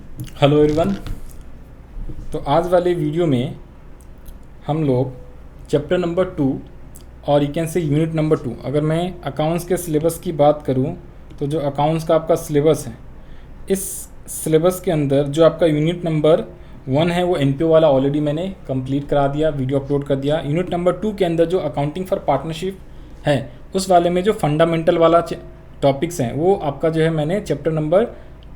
Hello everyone. तो आज वाले वीडियो में हम लोग चैप्टर नंबर 2 और you can say unit number 2, अगर मैं अकाउंट्स के सिलेबस की बात करूं तो जो अकाउंट्स का आपका सिलेबस है, इस सिलेबस के अंदर जो आपका यूनिट नंबर 1 है वो एनपीओ वाला ऑलरेडी मैंने कंप्लीट करा दिया, वीडियो अपलोड कर दिया। यूनिट नंबर 2 के अंदर जो अकाउंटिंग फॉर पार्टनरशिप है उस वाले में जो फंडामेंटल वाला टॉपिक्स हैं वो आपका जो है मैंने चैप्टर नंबर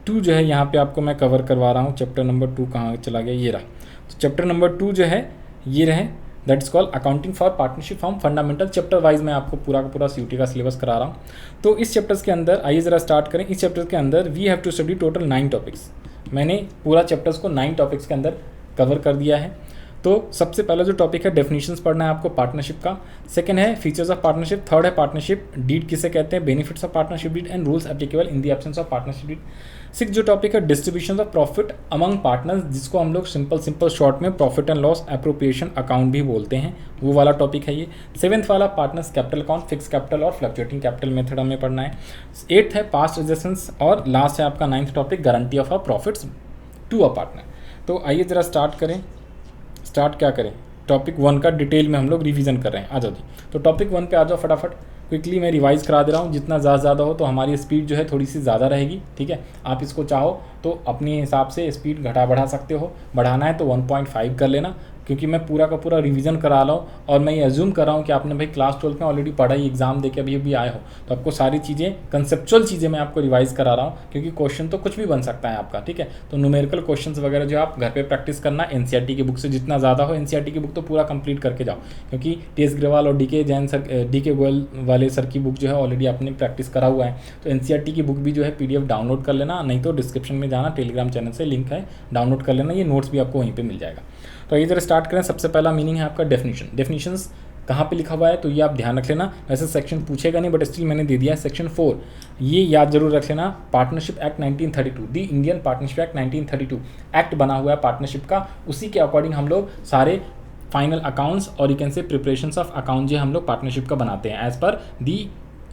2 जो है यहाँ पे आपको मैं कवर करवा रहा हूँ। चैप्टर नंबर 2 कहाँ चला गया, ये रहा। तो चैप्टर नंबर 2 जो है ये रहे, that is called accounting for partnership from fundamental. Chapter wise मैं आपको पूरा का पूरा सीयूटी का सिलेबस करा रहा हूँ। तो इस चैप्टर्स के अंदर आइए ज़रा स्टार्ट करें। इस चैप्टर के अंदर we have to study total 9 topics. मैंने पूरा चैप्टर्स को 9 टॉपिक्स के अंदर कवर कर दिया है। तो सबसे पहला जो टॉपिक है डेफिनेशंस पढ़ना है आपको पार्टनरशिप का। सेकंड है फीचर्स ऑफ पार्टनरशिप। थर्ड है पार्टनरशिप डीड किसे कहते हैं, benefits of partnership deed and rules applicable in the absence of partnership deed. Six जो टॉपिक है distribution of profit among partners, जिसको हम लोग सिंपल शॉर्ट में profit and loss appropriation account भी बोलते हैं, वो वाला टॉपिक है ये। सेवेंथ वाला partners capital account, fix capital और फ्लक्चुएटिंग कैपिटल मेथड हमें पढ़ना है। एट्थ है पास्ट एडजस्टमेंट्स और लास्ट है आपका 9th topic guarantee of a profits to a partner. तो आइए ज़रा स्टार्ट करें। स्टार्ट क्या करें, टॉपिक 1 का डिटेल में हम लोग रिवीजन कर रहे हैं। आ जाओ जी, तो टॉपिक 1 पे आ जाओ फटाफट। क्विकली मैं रिवाइज करा दे रहा हूँ, जितना ज़्यादा हो तो हमारी स्पीड जो है थोड़ी सी ज़्यादा रहेगी, ठीक है। आप इसको चाहो तो अपने हिसाब से स्पीड घटा बढ़ा सकते हो, बढ़ाना है तो 1.5 कर लेना, क्योंकि मैं पूरा का पूरा रिवीजन करा रहा हूँ और मैं ये एज्यूम कर रहा हूँ कि आपने भाई क्लास 12 में ऑलरेडी पढ़ा ही, एग्जाम दे के अभी आए हो, तो आपको सारी चीज़ें कंसेप्चुअल चीज़ें मैं आपको रिवाइज करा रहा हूँ, क्योंकि क्वेश्चन तो कुछ भी बन सकता है आपका, ठीक है। तो न्यूमेरिकल क्वेश्चंस वगैरह जो आप घर पे प्रैक्टिस करना, एनसीईआरटी की बुक से जितना ज़्यादा हो, एनसीईआरटी की बुक तो पूरा कंप्लीट करके जाओ, क्योंकि टीएस ग्रेवाल और DK Jain sir, DK Goyal वाले सर की बुक जो है ऑलरेडी आपने प्रैक्टिस करा हुआ है। तो एनसीईआरटी की बुक भी जो है पीडीएफ डाउनलोड कर लेना, नहीं तो डिस्क्रिप्शन में जाना, टेलीग्राम चैनल से लिंक है, डाउनलोड कर लेना, ये नोट्स भी आपको वहीं पर मिल जाएगा। तो इधर स्टार्ट करें। सबसे पहला मीनिंग है आपका डेफिनेशन। डेफिनेशंस कहाँ पे लिखा हुआ है तो ये आप ध्यान रख लेना, वैसे सेक्शन पूछेगा नहीं बट स्टिल मैंने दे दिया है सेक्शन 4, ये याद जरूर रख लेना। Partnership act 1932, the Indian partnership act 1932 act बना हुआ है पार्टनरशिप का, उसी के अकॉर्डिंग हम लोग सारे फाइनल अकाउंट्स और you can say preparations of account जो हम लोग पार्टनरशिप का बनाते हैं as per the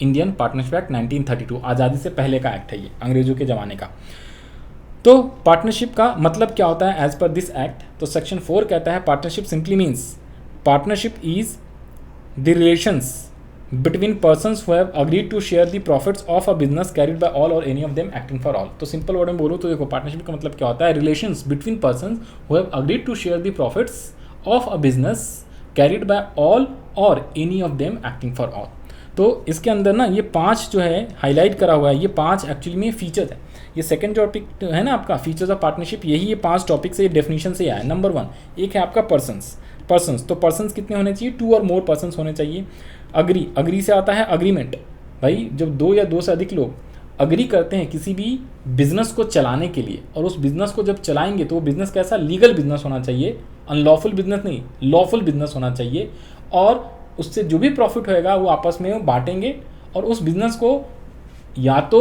Indian partnership act 1932। आज़ादी से पहले का एक्ट है ये, अंग्रेजों के ज़माने का। तो पार्टनरशिप का मतलब क्या होता है एज पर दिस एक्ट, तो सेक्शन 4 कहता है partnership simply means partnership is the relations between persons who have agreed to share the profits of a business carried by all और any of them acting for all. तो simple word में बोलूँ तो देखो partnership का मतलब क्या होता है, relations between persons who have agreed to share the profits of a business carried by all और any of them acting for all. तो इसके अंदर ना ये 5 जो है हाईलाइट करा हुआ है, ये 5 एक्चुअली में फीचर्स है। ये सेकंड टॉपिक है ना आपका फीचर्स ऑफ पार्टनरशिप, यही ये 5 टॉपिक से डेफिनेशन से आया है। नंबर 1 एक है आपका पर्सन्स, तो पर्सन्स कितने होने चाहिए, 2 और मोर पर्सन्स होने चाहिए। अग्री से आता है अग्रीमेंट, भाई जब 2 या 2 से अधिक लोग अग्री करते हैं किसी भी बिजनेस को चलाने के लिए, और उस बिजनेस को जब चलाएंगे तो वो बिजनेस कैसा, लीगल बिजनेस होना चाहिए, अनलॉफुल बिजनेस नहीं, लॉफुल बिजनेस होना चाहिए, और उससे जो भी प्रॉफिट होएगा वो आपस में वो बांटेंगे, और उस बिजनेस को या तो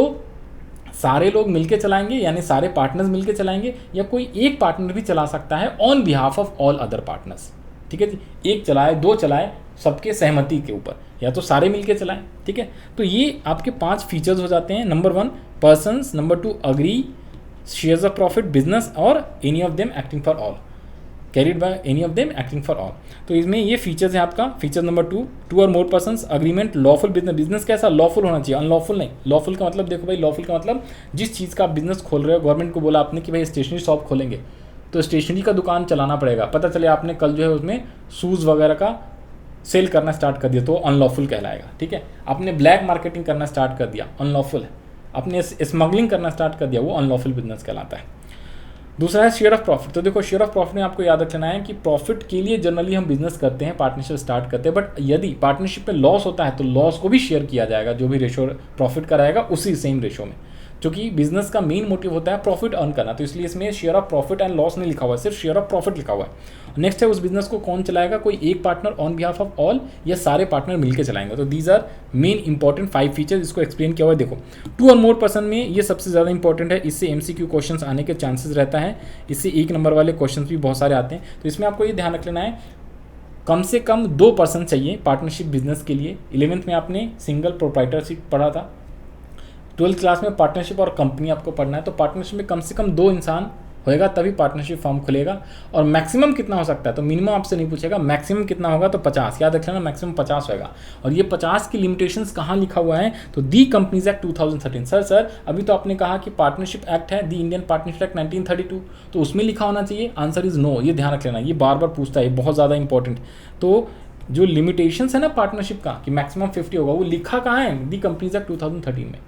सारे लोग मिलके चलाएंगे यानी सारे पार्टनर्स मिलके चलाएंगे, या कोई एक पार्टनर भी चला सकता है on behalf of all other partners, ठीक है जी। एक चलाए 2 चलाए सबके सहमति के ऊपर, या तो सारे मिलके चलाएं, ठीक है। तो ये आपके 5 फीचर्स हो जाते हैं। Number 1 persons, number 2 agree, shares of profit, business और any of them acting for all, carried by any of them acting for all. तो इसमें ये फीचर्स है आपका। फीचर नंबर 2 और more persons, agreement, lawful business, business कैसा lawful होना चाहिए, अनलॉफुल नहीं। लॉफुल का मतलब देखो भाई, लॉफुल का मतलब जिस चीज़ का आप बिजनेस खोल रहे हो, गवर्नमेंट को बोला आपने कि भाई स्टेशनरी शॉप खोलेंगे तो स्टेशनरी का दुकान चलाना पड़ेगा, पता चले आपने कल जो है उसमें शूज़ वगैरह का सेल करना स्टार्ट कर दिया तो अनलॉफुल कहलाएगा, ठीक है। आपने ब्लैक मार्केटिंग करना स्टार्ट कर दिया, अनलॉफुल है। आपने स्मगलिंग करना स्टार्ट कर दिया, वो अनलॉफुल बिजनेस कहलाता है। दूसरा है शेयर ऑफ प्रॉफिट। तो देखो शेयर ऑफ प्रॉफिट में आपको याद रखना है कि प्रॉफिट के लिए जनरली हम बिजनेस करते हैं, पार्टनरशिप स्टार्ट करते हैं, बट यदि पार्टनरशिप में लॉस होता है तो लॉस को भी शेयर किया जाएगा, जो भी रेशो प्रॉफिट का रहेगा उसी सेम रेशो में, क्योंकि बिजनेस का मेन मोटिव होता है प्रॉफिट अर्न करना, तो इसलिए इसमें share of profit and loss नहीं लिखा हुआ है, सिर्फ शेयर ऑफ प्रॉफिट लिखा हुआ है। नेक्स्ट है उस बिजनेस को कौन चलाएगा, कोई एक partner on behalf of all, या सारे पार्टनर मिलकर चलाएंगे। तो these are main important 5 features, इसको एक्सप्लेन किया हुआ है। देखो 2 और मोर पर्सन में ये सबसे ज़्यादा इंपॉर्टेंट है, इससे एमसीक्यू क्वेश्चंस आने के चांसेस रहता है, इससे 1 नंबर वाले क्वेश्चंस भी बहुत सारे आते हैं। तो इसमें आपको ये ध्यान रख लेना है कम से कम 2 पर्सन चाहिए पार्टनरशिप बिजनेस के लिए। 11th में आपने सिंगल प्रोप्राइटरशिप पढ़ा था, 12th क्लास में पार्टनरशिप और कंपनी आपको पढ़ना है, तो पार्टनरशिप में कम से कम 2 इंसान होएगा तभी पार्टनरशिप फॉर्म खुलेगा। और मैक्सिमम कितना हो सकता है, तो मिनिमम आपसे नहीं पूछेगा, मैक्सिमम कितना होगा तो 50, याद रख लेना मैक्सिमम 50 होगा। और ये 50 की लिमिटेशंस कहाँ लिखा हुआ है, तो दी कंपनीज एक्ट 2013। सर अभी तो आपने कहा कि पार्टनरशिप एक्ट है, दी इंडियन पार्टनरशिप एक्ट 1932, तो उसमें लिखा होना चाहिए, आंसर इज नो। ये ध्यान रख लेना, ये बार बार पूछता है, बहुत ज़्यादा इंपॉर्टेंट। तो जो लिमिटेशंस है ना पार्टनरशिप का कि मैक्सिमम 50 होगा, वो लिखा कहाँ है, दी कंपनीज एक्ट 2013 में,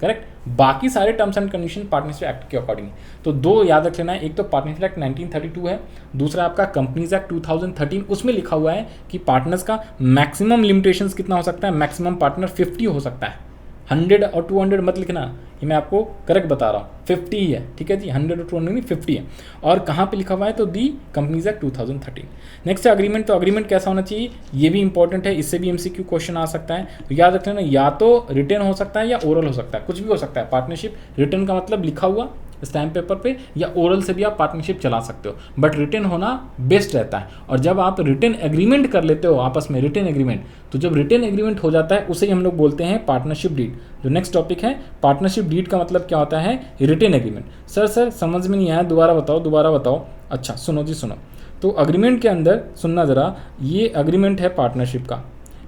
करेक्ट। बाकी सारे terms and condition partnership act के अकॉर्डिंग। तो 2 याद रख लेना है, एक तो पार्टनरशिप एक्ट 1932 है, दूसरा आपका कंपनीज एक्ट 2013, उसमें लिखा हुआ है कि पार्टनर्स का मैक्सिमम लिमिटेशंस कितना हो सकता है, मैक्सिमम पार्टनर 50 हो सकता है। 100 और 200 मत लिखना, ये मैं आपको करेक्ट बता रहा हूँ, 50 ही है, ठीक है जी, 100 और 200 नहीं 50 है। और कहाँ पे लिखा हुआ है, तो दी कंपनीज एक्ट 2013। नेक्स्ट है अग्रीमेंट। तो अग्रीमेंट कैसा होना चाहिए, ये भी इंपॉर्टेंट है, इससे भी एमसीक्यू क्वेश्चन आ सकता है। तो याद रख लेना, या तो रिटन हो सकता है या ओरल हो सकता है, कुछ भी हो सकता है। पार्टनरशिप रिटन का मतलब लिखा हुआ स्टैम्प पेपर पे, या ओरल से भी आप पार्टनरशिप चला सकते हो, बट रिटन होना बेस्ट रहता है। और जब आप रिटन एग्रीमेंट कर लेते हो आपस में, रिटन एग्रीमेंट, तो जब रिटन एग्रीमेंट हो जाता है उसे ही हम लोग बोलते हैं पार्टनरशिप डीड। जो नेक्स्ट टॉपिक है पार्टनरशिप डीड का मतलब क्या होता है, रिटन एग्रीमेंट। सर समझ में नहीं आया, दोबारा बताओ। अच्छा सुनो जी सुनो, तो अग्रीमेंट के अंदर सुनना ज़रा, ये अग्रीमेंट है पार्टनरशिप का,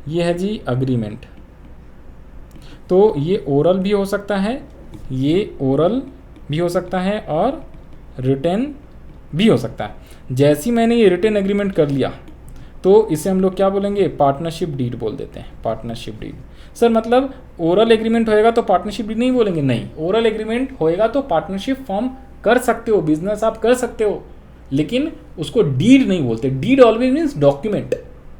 ये है जी अग्रीमेंट। तो ये ओरल भी हो सकता है, ये ओरल भी हो सकता है और रिटन भी हो सकता है। जैसे ही मैंने ये रिटन एग्रीमेंट कर लिया तो इसे हम लोग क्या बोलेंगे, पार्टनरशिप डीड बोल देते हैं, पार्टनरशिप डीड। सर मतलब ओरल एग्रीमेंट होएगा तो पार्टनरशिप डीड नहीं बोलेंगे, नहीं, ओरल एग्रीमेंट होएगा तो पार्टनरशिप फॉर्म कर सकते हो, बिजनेस आप कर सकते हो, लेकिन उसको डीड नहीं बोलते। Deed always means document.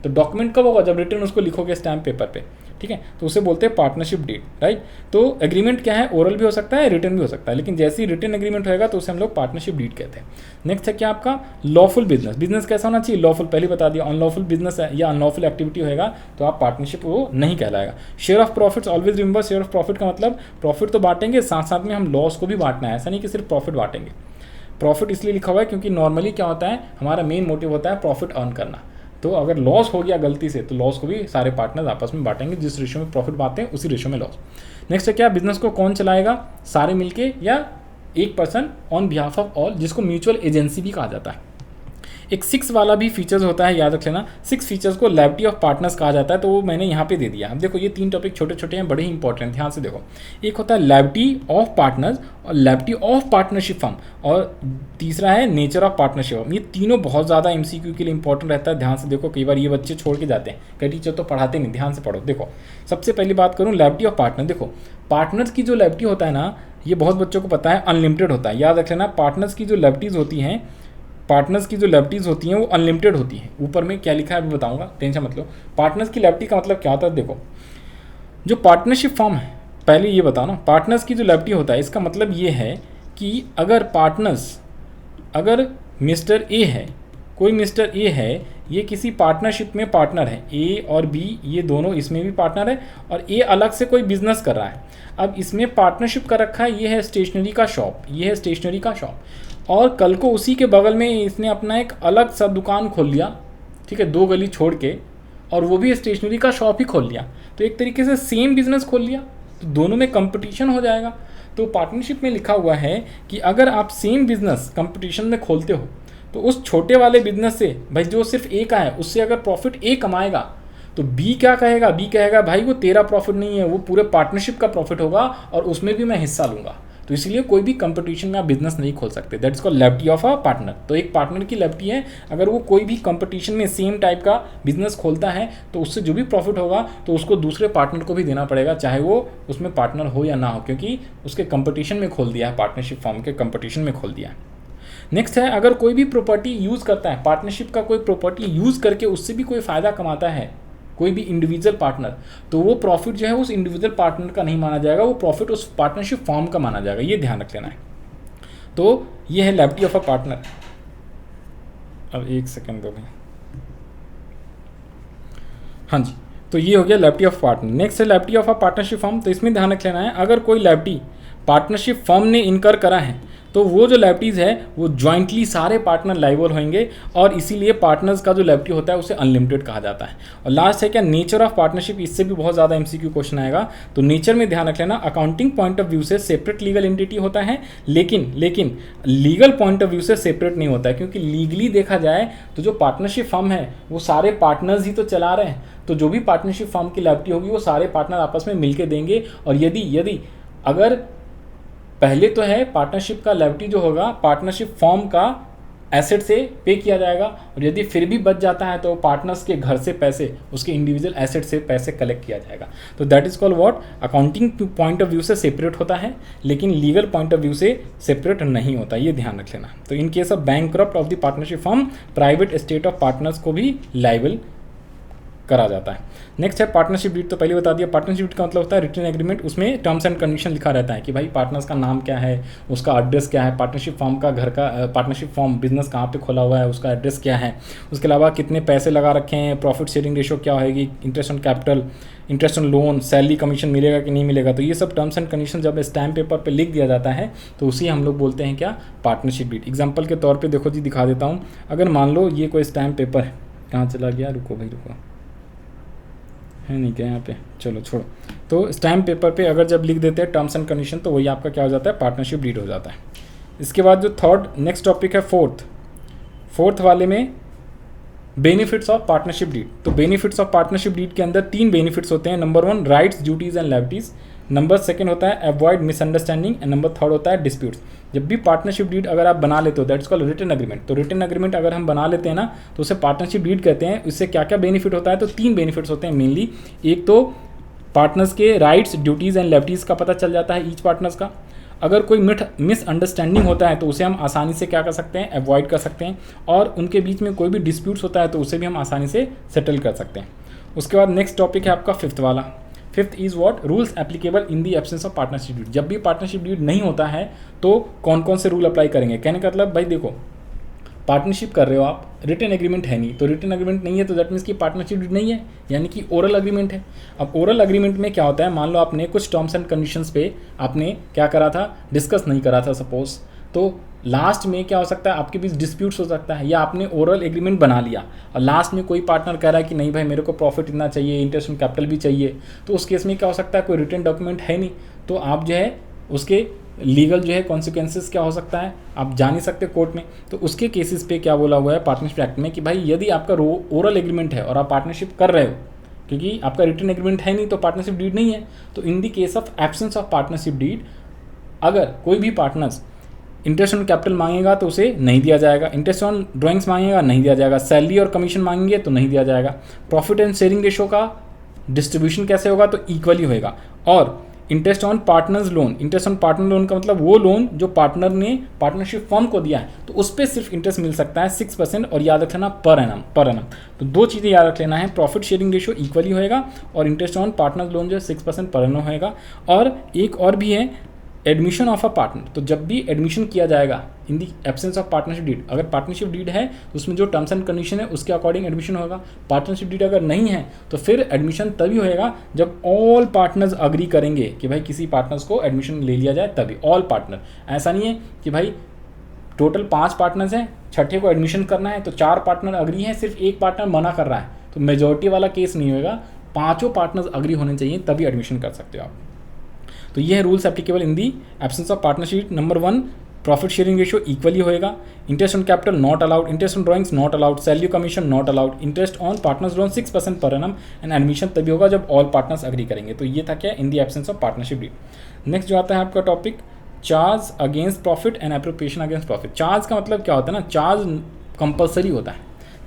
तो डॉक्यूमेंट कब होगा, जब रिटन उसको लिखोगे स्टैम्प पेपर पे, ठीक है, तो उसे बोलते हैं पार्टनरशिप डीड, राइट। तो एग्रीमेंट क्या है, ओरल भी हो सकता है, रिटन भी हो सकता है, लेकिन जैसे ही रिटन एग्रीमेंट होएगा तो उसे हम लोग पार्टनरशिप डीड कहते हैं। नेक्स्ट है क्या आपका लॉफुल बिजनेस। बिजनेस कैसा होना चाहिए, लॉफुल, पहले बता दिया। अनलॉफुल बिजनेस है या अनलॉफुल एक्टिविटी होएगा तो आप पार्टनरशिप वो नहीं कहलाएगा। Share of profits, always remember share of profit का मतलब प्रॉफिट तो बांटेंगे, साथ साथ में हम लॉस को भी बांटना है, ऐसा नहीं कि सिर्फ प्रॉफिट बांटेंगे। प्रॉफिट इसलिए लिखा हुआ है क्योंकि नॉर्मली क्या होता है, हमारा मेन मोटिव होता है प्रॉफिट अर्न करना। तो अगर लॉस हो गया गलती से तो लॉस को भी सारे पार्टनर्स आपस में बांटेंगे, जिस रेशो में प्रॉफिट बांटते हैं उसी रेशो में लॉस। नेक्स्ट है क्या, बिजनेस को कौन चलाएगा, सारे मिलके या एक person on behalf of all, जिसको म्यूचुअल एजेंसी भी कहा जाता है। एक 6 वाला भी फीचर्स होता है, याद रख लेना। 6 फीचर्स को लैबिलिटी ऑफ पार्टनर्स कहा जाता है, तो वो मैंने यहाँ पे दे दिया। अब देखो ये 3 टॉपिक छोटे छोटे हैं, बड़े ही इंपॉर्टेंट, ध्यान से देखो। एक होता है लैबिलिटी ऑफ पार्टनर्स और लैबिलिटी ऑफ पार्टनरशिप फर्म, और तीसरा है नेचर ऑफ पार्टनरशिप फर्म। ये तीनों बहुत ज़्यादा एमसीक्यू के लिए इंपॉर्टेंट रहता है, ध्यान से देखो। कई बार ये बच्चे छोड़ के जाते हैं, कई टीचर तो पढ़ाते नहीं, ध्यान से पढ़ो। देखो सबसे पहली बात करूँ लैबिलिटी ऑफ पार्टनर। देखो पार्टनर्स की जो लैबिलिटी होता है ना, ये बहुत बच्चों को पता है अनलिमिटेड होता है, याद रख लेना। पार्टनर्स की जो लैबिलिटीज़ होती हैं, पार्टनर्स की जो लैबिलिटीज़ होती हैं वो अनलिमिटेड होती हैं। ऊपर में क्या लिखा है अभी बताऊंगा, टेंशन मत लो। पार्टनर्स की लैबिलिटी का मतलब क्या होता है, देखो जो पार्टनरशिप फॉर्म है, पहले ये बताओ ना, पार्टनर्स की जो लैबिलिटी होता है इसका मतलब ये है कि अगर पार्टनर्स, अगर मिस्टर ए है, कोई मिस्टर ए है, ये किसी पार्टनरशिप में पार्टनर है, ए और बी ये दोनों इसमें भी पार्टनर है, और ए अलग से कोई बिजनेस कर रहा है। अब इसमें पार्टनरशिप कर रखा है, ये है स्टेशनरी का शॉप, ये है स्टेशनरी का शॉप, और कल को उसी के बगल में इसने अपना एक अलग सा दुकान खोल लिया, ठीक है, 2 गली छोड़ के, और वो भी स्टेशनरी का शॉप ही खोल लिया। तो एक तरीके से सेम बिजनेस खोल लिया, तो दोनों में कंपटीशन हो जाएगा। तो पार्टनरशिप में लिखा हुआ है कि अगर आप सेम बिजनेस कंपटीशन में खोलते हो तो उस छोटे वाले बिजनेस से, भाई जो सिर्फ ए का है, उससे अगर प्रॉफिट ए कमाएगा तो बी क्या कहेगा, बी कहेगा भाई वो तेरा प्रॉफिट नहीं है, वो पूरे पार्टनरशिप का प्रॉफिट होगा और उसमें भी मैं हिस्सा लूँगा। तो इसलिए कोई भी कंपटीशन में आप बिजनेस नहीं खोल सकते, that is called liability of a partner. तो एक पार्टनर की लैबिलिटी है, अगर वो कोई भी कंपटीशन में सेम टाइप का बिजनेस खोलता है तो उससे जो भी प्रॉफिट होगा तो उसको दूसरे पार्टनर को भी देना पड़ेगा, चाहे वो उसमें पार्टनर हो या ना हो, क्योंकि उसके कंपटीशन में खोल दिया है, पार्टनरशिप फॉर्म के कंपटीशन में खोल दिया है। नेक्स्ट है, अगर कोई भी प्रॉपर्टी यूज़ करता है, पार्टनरशिप का कोई प्रॉपर्टी यूज़ करके उससे भी कोई फ़ायदा कमाता है कोई भी इंडिविजुअल पार्टनर, तो वो प्रॉफिट जो है उस इंडिविजुअल पार्टनर का नहीं माना जाएगा, वो प्रॉफिट उस पार्टनरशिप फॉर्म का माना जाएगा, ये ध्यान रख लेना है। तो ये है लैबिलिटी ऑफ अ पार्टनर। अब एक सेकेंड दो, हाँ जी, तो ये हो गया लैबिलिटी ऑफ पार्टनर। नेक्स्ट है liability of a partnership form. तो इसमें ध्यान रख लेना है, अगर कोई लैबिलिटी पार्टनरशिप फॉर्म ने इनकर करा है तो वो जो लाइबिलिटीज़ है वो जॉइंटली सारे पार्टनर लाइबल होंगे और इसीलिए पार्टनर्स का जो लाइबिलिटी होता है उसे अनलिमिटेड कहा जाता है। और लास्ट है क्या, नेचर ऑफ पार्टनरशिप, इससे भी बहुत ज़्यादा एमसीक्यू क्वेश्चन आएगा। तो नेचर में ध्यान रख लेना, अकाउंटिंग पॉइंट ऑफ व्यू से सेपरेट लीगल एंटिटी होता है, लेकिन लीगल पॉइंट ऑफ व्यू से सेपरेट नहीं होता है, क्योंकि लीगली देखा जाए तो जो पार्टनरशिप फर्म है वो सारे पार्टनर्स ही तो चला रहे हैं। तो जो भी पार्टनरशिप फर्म की लाइबिलिटी होगी वो सारे पार्टनर आपस में मिलके देंगे। और यदि अगर पहले तो है पार्टनरशिप का लाइबिलिटी जो होगा पार्टनरशिप फर्म का एसेट से पे किया जाएगा, और यदि फिर भी बच जाता है तो पार्टनर्स के घर से पैसे, उसके इंडिविजुअल एसेट से पैसे कलेक्ट किया जाएगा। तो that is called what, accounting point of view से सेपरेट होता है लेकिन लीगल पॉइंट ऑफ व्यू से सेपरेट नहीं होता, ये ध्यान रख लेना। तो इन case of bankrupt of the partnership firm, private estate of partners को भी लाइबल करा जाता है। नेक्स्ट है पार्टनरशिप डीड, तो पहले बता दिया पार्टनरशिप डीड का मतलब होता है रिटन एग्रीमेंट, उसमें टर्म्स एंड कंडीशन लिखा रहता है कि भाई पार्टनर्स का नाम क्या है, उसका एड्रेस क्या है, पार्टनरशिप फर्म का घर का पार्टनरशिप फर्म बिजनेस कहाँ पे खोला हुआ है, उसका एड्रेस क्या है, उसके अलावा कितने पैसे लगा रखे हैं, प्रॉफिट शेयरिंग रेशो क्या होगी, interest on capital, interest on loan, salary commission मिलेगा कि नहीं मिलेगा। तो ये सब टर्म्स एंड कंडीशन जब स्टैम्प पेपर पे लिख दिया जाता है तो उसी हम लोग बोलते हैं क्या, पार्टनरशिप डीड। एग्जांपल के तौर पे देखो जी, दिखा देता हूँ। अगर मान लो ये कोई स्टैम्प पेपर है, कहाँ चला गया, रुको भाई रुको, है नहीं क्या यहाँ पे, चलो छोड़ो। तो स्टैम्प पेपर पे अगर जब लिख देते हैं टर्म्स एंड कंडीशन तो वही आपका क्या हो जाता है, पार्टनरशिप डीड हो जाता है। इसके बाद जो थर्ड नेक्स्ट टॉपिक है फोर्थ वाले में बेनिफिट्स ऑफ पार्टनरशिप डीड। तो बेनिफिट्स ऑफ पार्टनरशिप डीड के अंदर 3 बेनिफिट्स होते हैं। Number 1 rights, duties and liabilities, number 2 होता है अवॉइड मिसअंडरस्टैंडिंग, एंड नंबर 3 होता है डिस्प्यूट्स। जब भी पार्टनरशिप डीड अगर आप बना लेते हो दैट्स कॉल्ड रिटन एग्रीमेंट। तो रिटन एग्रीमेंट अगर हम बना लेते हैं ना तो उसे पार्टनरशिप डीड कहते हैं। इससे क्या क्या बेनिफिट होता है, तो 3 बेनिफिट्स होते हैं मेनली। एक तो पार्टनर्स के राइट्स, ड्यूटीज़ एंड लायबिलिटीज का पता चल जाता है ईच पार्टनर्स का। अगर कोई मिसअंडरस्टैंडिंग होता है तो उसे हम आसानी से क्या कर सकते हैं, अवॉइड कर सकते हैं। और उनके बीच में कोई भी डिस्प्यूट्स होता है तो उसे भी हम आसानी से सेटल कर सकते हैं। उसके बाद नेक्स्ट टॉपिक है आपका 5th वाला। 5th is what, rules applicable in the absence of partnership deed. जब भी पार्टनरशिप डीड नहीं होता है तो कौन कौन से रूल अप्लाई करेंगे। कहने का मतलब भाई देखो, पार्टनरशिप कर रहे हो आप, रिटन एग्रीमेंट है नहीं, तो रिटन एग्रीमेंट नहीं है तो दैट मीन्स कि पार्टनरशिप डीड नहीं है, यानी कि ओरल एग्रीमेंट है। अब ओरल एग्रीमेंट में क्या होता है, मान लो आपने कुछ टर्म्स एंड कंडीशंस पे आपने क्या करा था, डिस्कस नहीं करा था सपोज, तो लास्ट में क्या हो सकता है, आपके बीच डिस्प्यूट्स हो सकता है, या आपने ओरल एग्रीमेंट बना लिया और लास्ट में कोई पार्टनर कह रहा है कि नहीं भाई मेरे को प्रॉफिट इतना चाहिए, इंटरेस्ट ऑन कैपिटल भी चाहिए, तो उस केस में क्या हो सकता है, कोई रिटन डॉक्यूमेंट है नहीं, तो आप जो है उसके लीगल जो है कॉन्सिक्वेंसेस क्या हो सकता है, आप जा नहीं सकते कोर्ट में। तो उसके केसेस पे क्या बोला हुआ है पार्टनरशिप एक्ट में कि भाई यदि आपका ओरल एग्रीमेंट है और आप पार्टनरशिप कर रहे हो, क्योंकि आपका रिटन एग्रीमेंट है नहीं तो पार्टनरशिप डीड नहीं है, तो in the case of absence of partnership deed अगर कोई भी पार्टनर्स इंटरेस्ट ऑन कैपिटल मांगेगा तो उसे नहीं दिया जाएगा, इंटरेस्ट ऑन ड्राइंग्स मांगेगा नहीं दिया जाएगा, सैलरी और कमीशन मांगेंगे तो नहीं दिया जाएगा, प्रॉफिट एंड शेयरिंग रेशो का डिस्ट्रीब्यूशन कैसे होगा, तो इक्वली होएगा। और interest on partners loan, interest on partner loan का मतलब वो लोन जो पार्टनर ने पार्टनरशिप फर्म को दिया है, तो उस पर सिर्फ इंटरेस्ट मिल सकता है 6%, और याद रखना पर एनम। तो 2 चीज़ें याद रख लेना है, प्रॉफिट शेयरिंग रेशो इक्वली होएगा और इंटरेस्ट ऑन पार्टनर लोन जो 6% पर एनम होएगा। और एक और भी है एडमिशन ऑफ अ पार्टनर। तो जब भी एडमिशन किया जाएगा in the absence of partnership deed, अगर पार्टनरशिप डीड है तो उसमें जो टर्म्स एंड कंडीशन है उसके अकॉर्डिंग एडमिशन होगा। पार्टनरशिप डीड अगर नहीं है तो फिर एडमिशन तभी होएगा जब ऑल पार्टनर्स अग्री करेंगे कि भाई किसी पार्टनर्स को एडमिशन ले लिया जाए, तभी ऑल पार्टनर। ऐसा नहीं है कि भाई टोटल 5 पार्टनर्स हैं, छठे को एडमिशन करना है तो 4 पार्टनर अग्री हैं, सिर्फ एक पार्टनर मना कर रहा है, तो मेजॉरिटी वाला केस नहीं होगा, 5 पार्टनर्स अग्री होने चाहिए तभी एडमिशन कर सकते हो आप। तो ये है rules applicable in the absence of partnership. Number 1 profit sharing ratio equally होएगा, interest on capital not allowed, interest on drawings not allowed, salary commission not allowed, interest on partners loan 6% per annum, and admission तभी होगा जब all partners agree करेंगे। तो ये था क्या, in the absence of partnership deed. Next जो आता है आपका topic charge against profit and appropriation against profit. Charge का मतलब क्या होता है ना, चार्ज कंपलसरी होता है,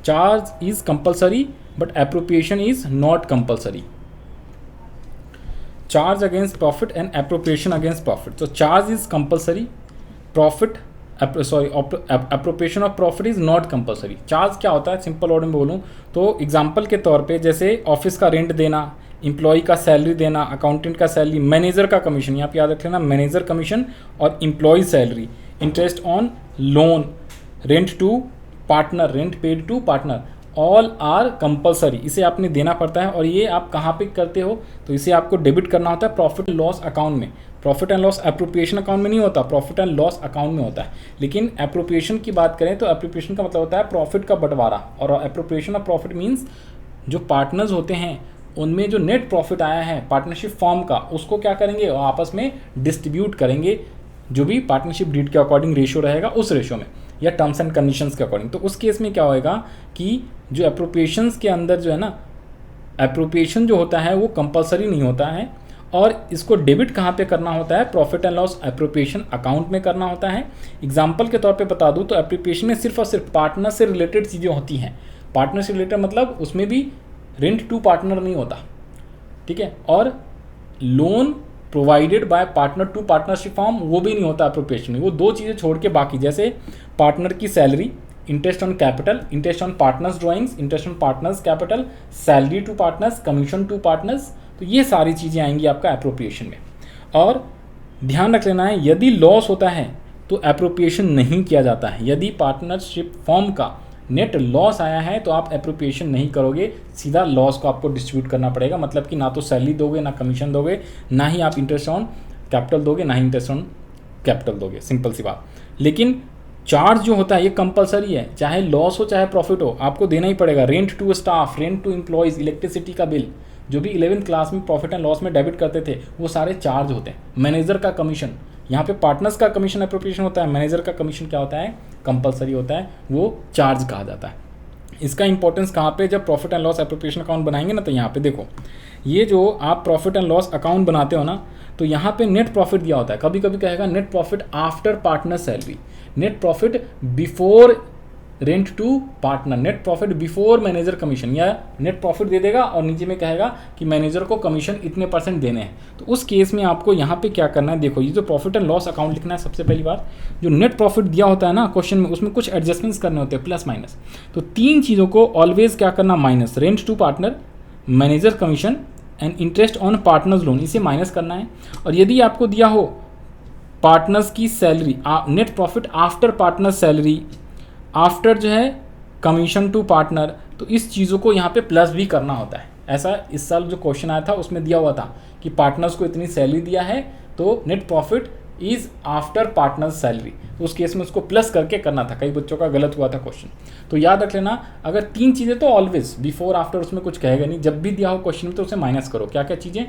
charge is compulsory but appropriation is not compulsory. Charge against profit and appropriation against profit. तो charge is compulsory, profit appropriation of profit is not compulsory. Charge क्या होता है, सिंपल वर्ड में बोलूँ तो एग्जांपल के तौर पे जैसे ऑफिस का रेंट देना, एम्प्लॉय का सैलरी देना, अकाउंटेंट का सैलरी, मैनेजर का कमीशन, यहाँ पे याद रख लेना मैनेजर कमीशन और employee salary, interest on loan, rent to partner, rent paid to partner, all are compulsory. इसे आपने देना पड़ता है और ये आप कहाँ पे करते हो, तो इसे आपको डेबिट करना होता है प्रॉफिट लॉस अकाउंट में। Profit and loss appropriation account में नहीं होता, प्रॉफिट एंड लॉस अकाउंट में होता है। लेकिन एप्रोप्रिएशन की बात करें तो एप्रोप्रिएशन का मतलब होता है प्रॉफिट का बंटवारा, और एप्रोप्रिएशन ऑफ प्रॉफिट मीन्स जो पार्टनर्स होते हैं उनमें जो नेट प्रॉफिट आया है पार्टनरशिप फॉर्म का, उसको क्या करेंगे, आपस में डिस्ट्रीब्यूट करेंगे, जो भी पार्टनरशिप डीड के अकॉर्डिंग रेशियो रहेगा उस रेशियो में, या टर्म्स एंड कंडीशंस के अकॉर्डिंग। तो उस केस में क्या होएगा कि जो एप्रोप्रिएशंस के अंदर जो है ना, एप्रोप्रिएशन जो होता है वो कंपलसरी नहीं होता है, और इसको डेबिट कहाँ पे करना होता है, profit and loss appropriation account में करना होता है। एग्जांपल के तौर पे बता दूँ तो एप्रोप्रिएशन में सिर्फ और सिर्फ पार्टनर से रिलेटेड चीज़ें होती हैं। पार्टनर से रिलेटेड मतलब उसमें भी रेंट टू पार्टनर नहीं होता, ठीक है, और loan provided by partner to partnership firm वो भी नहीं होता एप्रोप्रिएशन में। वो दो चीज़ें छोड़ के बाकी, जैसे पार्टनर की salary, interest on capital, interest on partners drawings, interest on partners capital, salary to partners, commission to partners, तो ये सारी चीज़ें आएंगी आपका एप्रोप्रिएशन में। और ध्यान रख लेना है, यदि लॉस होता है तो एप्रोप्रिएशन नहीं किया जाता है। यदि पार्टनरशिप फॉर्म का नेट लॉस आया है तो आप एप्रोप्रिएशन नहीं करोगे, सीधा लॉस को आपको डिस्ट्रीब्यूट करना पड़ेगा। मतलब कि ना तो सैलरी दोगे, ना कमीशन दोगे, ना ही आप इंटरेस्ट ऑन कैपिटल दोगे, ना ही इंटरेस्ट ऑन कैपिटल दोगे, सिंपल सी बात। लेकिन चार्ज जो होता है ये कंपलसरी है, चाहे लॉस हो चाहे प्रॉफिट हो, आपको देना ही पड़ेगा। Rent to staff, rent to employees, electricity का बिल, जो भी 11th क्लास में प्रॉफिट एंड लॉस में डेबिट करते थे, वो सारे चार्ज होते हैं। मैनेजर का कमीशन, यहाँ पे पार्टनर्स का कमीशन एप्रोप्रिएशन होता है, मैनेजर का कमीशन क्या होता है, कंपलसरी होता है, वो चार्ज कहा जाता है। इसका इंपॉर्टेंस कहाँ पे, जब profit and loss appropriation account बनाएंगे ना, तो यहाँ पे देखो, ये जो आप प्रॉफिट एंड लॉस अकाउंट बनाते हो ना, तो यहाँ पे नेट प्रॉफिट दिया होता है। कभी कभी कहेगा net profit after partner salary, net profit before rent to partner, net profit before manager commission, या नेट प्रॉफिट दे देगा और नीचे में कहेगा कि मैनेजर को कमीशन इतने % देने हैं। तो उस केस में आपको यहाँ पे क्या करना है, देखो ये जो प्रॉफिट एंड लॉस अकाउंट लिखना है, सबसे पहली बात जो नेट प्रॉफिट दिया होता है ना क्वेश्चन में, उसमें कुछ एडजस्टमेंट्स करने होते हैं, प्लस माइनस। तो 3 चीज़ों को ऑलवेज क्या करना, minus, rent to partner, manager commission and interest on partners loan, इसे माइनस करना है। और यदि आपको दिया हो पार्टनर्स की salary, net profit after partner salary, after जो है कमीशन टू पार्टनर, तो इस चीज़ों को यहाँ पे प्लस भी करना होता है। ऐसा इस साल जो क्वेश्चन आया था उसमें दिया हुआ था कि पार्टनर्स को इतनी सैलरी दिया है तो net profit is after partners salary, तो उस केस में उसको प्लस करके करना था। कई बच्चों का गलत हुआ था क्वेश्चन, तो याद रख लेना, अगर 3 चीज़ें तो ऑलवेज बिफोर आफ्टर उसमें कुछ कहेगा नहीं, जब भी दिया हो क्वेश्चन में तो उसे माइनस करो। क्या क्या चीज़ें,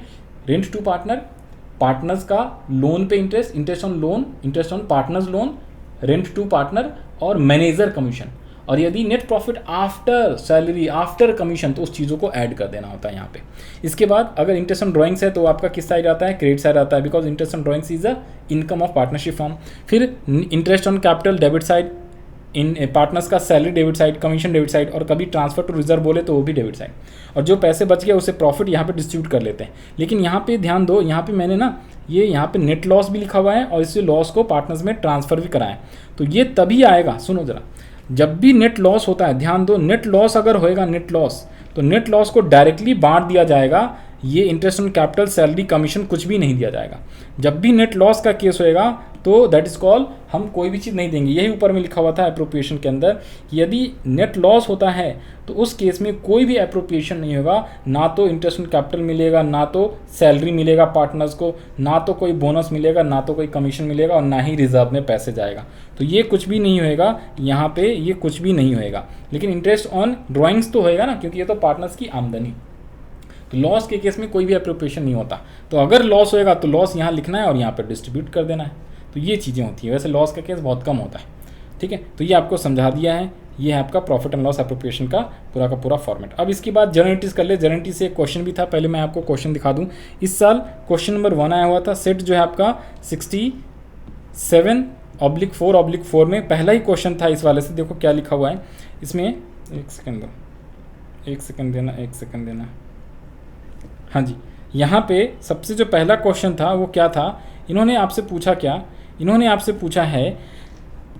रेंट टू पार्टनर, पार्टनर्स का लोन पे interest, interest on loan, interest on partners loan, rent to partner और मैनेजर कमीशन। और यदि net profit after salary, after commission, तो उस चीज़ों को ऐड कर देना होता है यहाँ पे। इसके बाद अगर इंटरेस्ट ऑन ड्राइंग्स है तो आपका किस साइड आता है, क्रेडिट साइड आता है, because interest on drawings is a income of partnership firm. फिर interest on capital debit side, इन पार्टनर्स का salary debit side, commission debit side, और कभी ट्रांसफर टू रिजर्व बोले तो वो भी डेबिट साइड। और जो पैसे बच गए उसे प्रॉफिट यहाँ पे डिस्ट्रीब्यूट कर लेते हैं। लेकिन यहाँ पे ध्यान दो, यहाँ पे मैंने ना ये यहाँ पे नेट लॉस भी लिखा हुआ है और इस लॉस को पार्टनर्स में ट्रांसफ़र भी कराएं, तो ये तभी आएगा। सुनो ज़रा, जब भी नेट लॉस होता है, ध्यान दो, नेट लॉस अगर होएगा नेट लॉस, तो नेट लॉस को डायरेक्टली बांट दिया जाएगा, ये interest on capital, salary, commission कुछ भी नहीं दिया जाएगा। जब भी नेट लॉस का केस होएगा तो दैट इज कॉल, हम कोई भी चीज़ नहीं देंगे। यही ऊपर में लिखा हुआ था एप्रोप्रिएशन के अंदर, यदि नेट लॉस होता है तो उस केस में कोई भी एप्रोप्रिएशन नहीं होगा, ना तो इंटरेस्ट ऑन कैपिटल मिलेगा, ना तो सैलरी मिलेगा पार्टनर्स को, ना तो कोई बोनस मिलेगा, ना तो कोई कमीशन मिलेगा, और ना ही रिजर्व में पैसे जाएगा। तो ये कुछ भी नहीं होएगा यहाँ पे, ये कुछ भी नहीं होएगा। लेकिन इंटरेस्ट ऑन ड्राइंग्स तो होएगा ना, क्योंकि ये तो पार्टनर्स की आमदनी। तो लॉस के केस में कोई भी एप्रोप्रिएशन नहीं होता। तो अगर लॉस होएगा तो लॉस यहाँ लिखना है और यहाँ पर डिस्ट्रीब्यूट कर देना है। तो ये चीज़ें होती हैं। वैसे लॉस का केस बहुत कम होता है, ठीक है। तो ये आपको समझा दिया है, ये है आपका प्रॉफिट एंड लॉस एप्रोप्रिएशन का पूरा फॉर्मेट। अब इसके बाद जर्नलिटीज़ कर ले। जर्नलिटी से एक क्वेश्चन भी था, पहले मैं आपको क्वेश्चन दिखा दूँ। इस साल क्वेश्चन नंबर 1 आया हुआ था, सेट जो है आपका 67/4/4 में पहला ही क्वेश्चन था इस वाले से। देखो क्या लिखा हुआ है इसमें, एक सेकंड देना। हाँ जी, यहाँ पे सबसे जो पहला क्वेश्चन था वो क्या था, इन्होंने आपसे पूछा क्या, इन्होंने आपसे पूछा है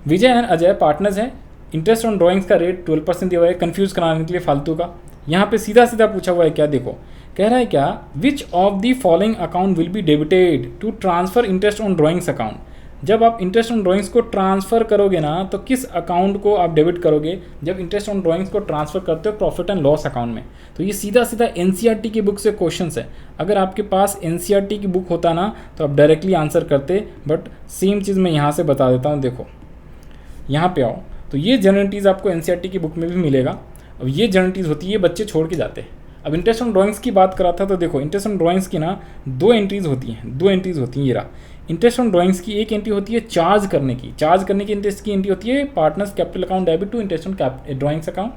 विजय एंड अजय पार्टनर्स हैं, इंटरेस्ट ऑन ड्राइंग्स का रेट 12% दिया हुआ है, कंफ्यूज कराने के लिए फालतू का। यहाँ पे सीधा पूछा हुआ है क्या, देखो कह रहा है क्या, which of the following account will be debited to transfer interest on drawings account. जब आप इंटरेस्ट ऑन ड्राइंग्स को ट्रांसफ़र करोगे ना, तो किस अकाउंट को आप डेबिट करोगे? जब इंटरेस्ट ऑन ड्राइंग्स को ट्रांसफ़र करते हो प्रॉफिट एंड लॉस अकाउंट में। तो ये सीधा सीधा एनसीईआरटी की बुक से क्वेश्चन है। अगर आपके पास एनसीईआरटी की बुक होता ना तो आप डायरेक्टली आंसर करते, बट सेम चीज़ मैं यहाँ से बता देता हूँ। देखो यहाँ पे आओ, तो ये जनरलिटीज़ आपको एनसीईआरटी की बुक में भी मिलेगा। अब ये जनरलिटीज़ होती है, बच्चे छोड़ के जाते हैं। अब इंटरेस्ट ऑन ड्राइंग्स की बात करा था, तो देखो इंटरेस्ट ऑन ड्राइंग्स की ना दो एंट्रीज़ होती हैं। ये रहा इंटरेस्ट ऑन ड्राइंग्स की। एक एंट्री होती है चार्ज करने की इंटरेस्ट की एंट्री होती है partners capital account debit to interest on drawings account,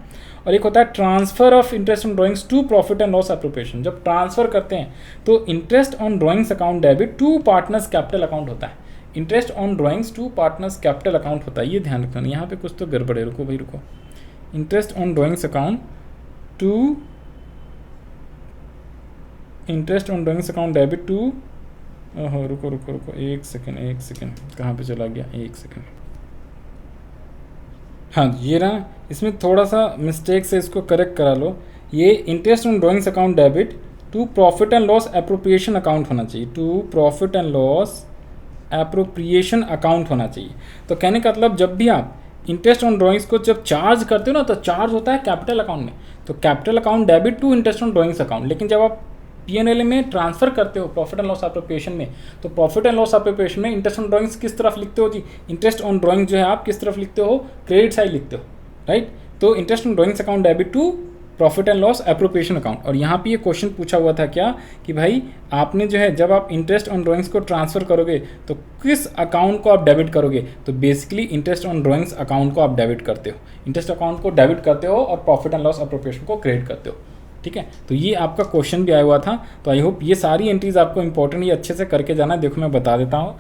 और एक होता है transfer of interest on drawings to profit and loss appropriation. जब ट्रांसफर करते हैं तो interest on drawings account debit to partners capital account होता है। Interest on drawings to partners capital account होता है, ये ध्यान रखना। यहाँ पे कुछ तो गड़बड़ है, रुको भाई रुको। Interest on drawings account to interest on drawings account debit to, ओहो रुको एक सेकेंड कहाँ पे चला गया, एक सेकेंड। हाँ ये रहा, इसमें थोड़ा सा मिस्टेक से इसको करेक्ट करा लो। ये interest on drawings account debit to profit and loss appropriation account होना चाहिए, to profit and loss appropriation account होना चाहिए। तो कहने का मतलब जब भी आप इंटरेस्ट ऑन ड्राइंग्स को जब चार्ज करते हो ना, तो चार्ज होता है कैपिटल अकाउंट में, तो capital account debit to interest on drawings account. लेकिन जब आप पीएनएल में ट्रांसफर करते हो प्रॉफिट एंड लॉस एप्रोप्रिएशन में, तो प्रॉफिट एंड लॉस एप्रोप्रिएशन में इंटरेस्ट ऑन ड्राइंग्स किस तरफ लिखते हो जी? इंटरेस्ट ऑन ड्राइंग जो है आप किस तरफ लिखते हो? क्रेडिट साइड लिखते हो, राइट। तो interest on drawings account debit to profit and loss appropriation account. और यहाँ पे ये क्वेश्चन पूछा हुआ था क्या कि भाई आपने जो है जब आप इंटरेस्ट ऑन ड्राइंग्स को ट्रांसफर करोगे तो किस अकाउंट को आप डेबिट करोगे? तो basically interest on drawings account को आप डेबिट करते हो, इंटरेस्ट अकाउंट को डेबिट करते हो और प्रॉफिट एंड लॉस एप्रोप्रिएशन को क्रेडिट करते हो, ठीक है। तो ये आपका क्वेश्चन भी आया हुआ था। तो आई होप ये सारी एंट्रीज आपको इंपॉर्टेंट, ये अच्छे से करके जाना है। देखो मैं बता देता हूँ।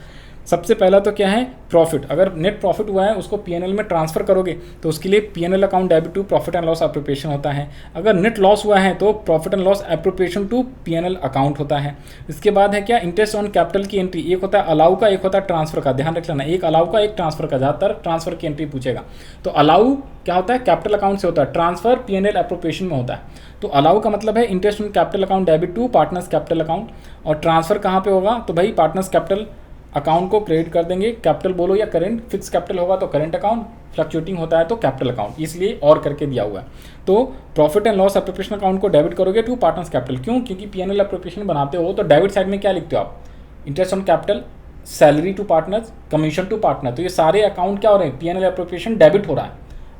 सबसे पहला तो क्या है, प्रॉफिट। अगर नेट प्रॉफिट हुआ है उसको पीएनएल में ट्रांसफर करोगे तो उसके लिए PNL account debit to profit and loss appropriation होता है। अगर नेट लॉस हुआ है तो profit and loss appropriation to PNL account होता है। इसके बाद है क्या, इंटरेस्ट ऑन कैपिटल की एंट्री। एक होता है अलाउ का, एक होता है ट्रांसफर का। ध्यान रख लेना, एक अलाउ का एक ट्रांसफर का, ज़्यादातर ट्रांसफर की एंट्री पूछेगा। तो अलाउ क्या होता है, कैपिटल अकाउंट से होता है, ट्रांसफर पीएनएल एप्रोप्रिएशन में होता है। तो अलाउ का मतलब है interest on capital account debit to partners capital account, और ट्रांसफर कहाँ पे होगा? तो भाई पार्टनर्स कैपिटल अकाउंट को क्रेडिट कर देंगे, कैपिटल बोलो या करेंट। फिक्स कैपिटल होगा तो करेंट अकाउंट, फ्लक्चुएटिंग होता है तो कैपिटल अकाउंट, इसलिए और करके दिया हुआ है। तो profit and loss appropriation account को डेबिट करोगे टू पार्टनर्स कैपिटल। क्यों? क्योंकि पीएनएल एप्रोप्रिएशन बनाते हो तो डेबिट साइड में क्या लिखते हो आप? Interest on capital, salary to partners, commission to partner. तो ये सारे अकाउंट क्या हो रहे हैं? पीएनएल एप्रोप्रिएशन डेबिट हो रहा है।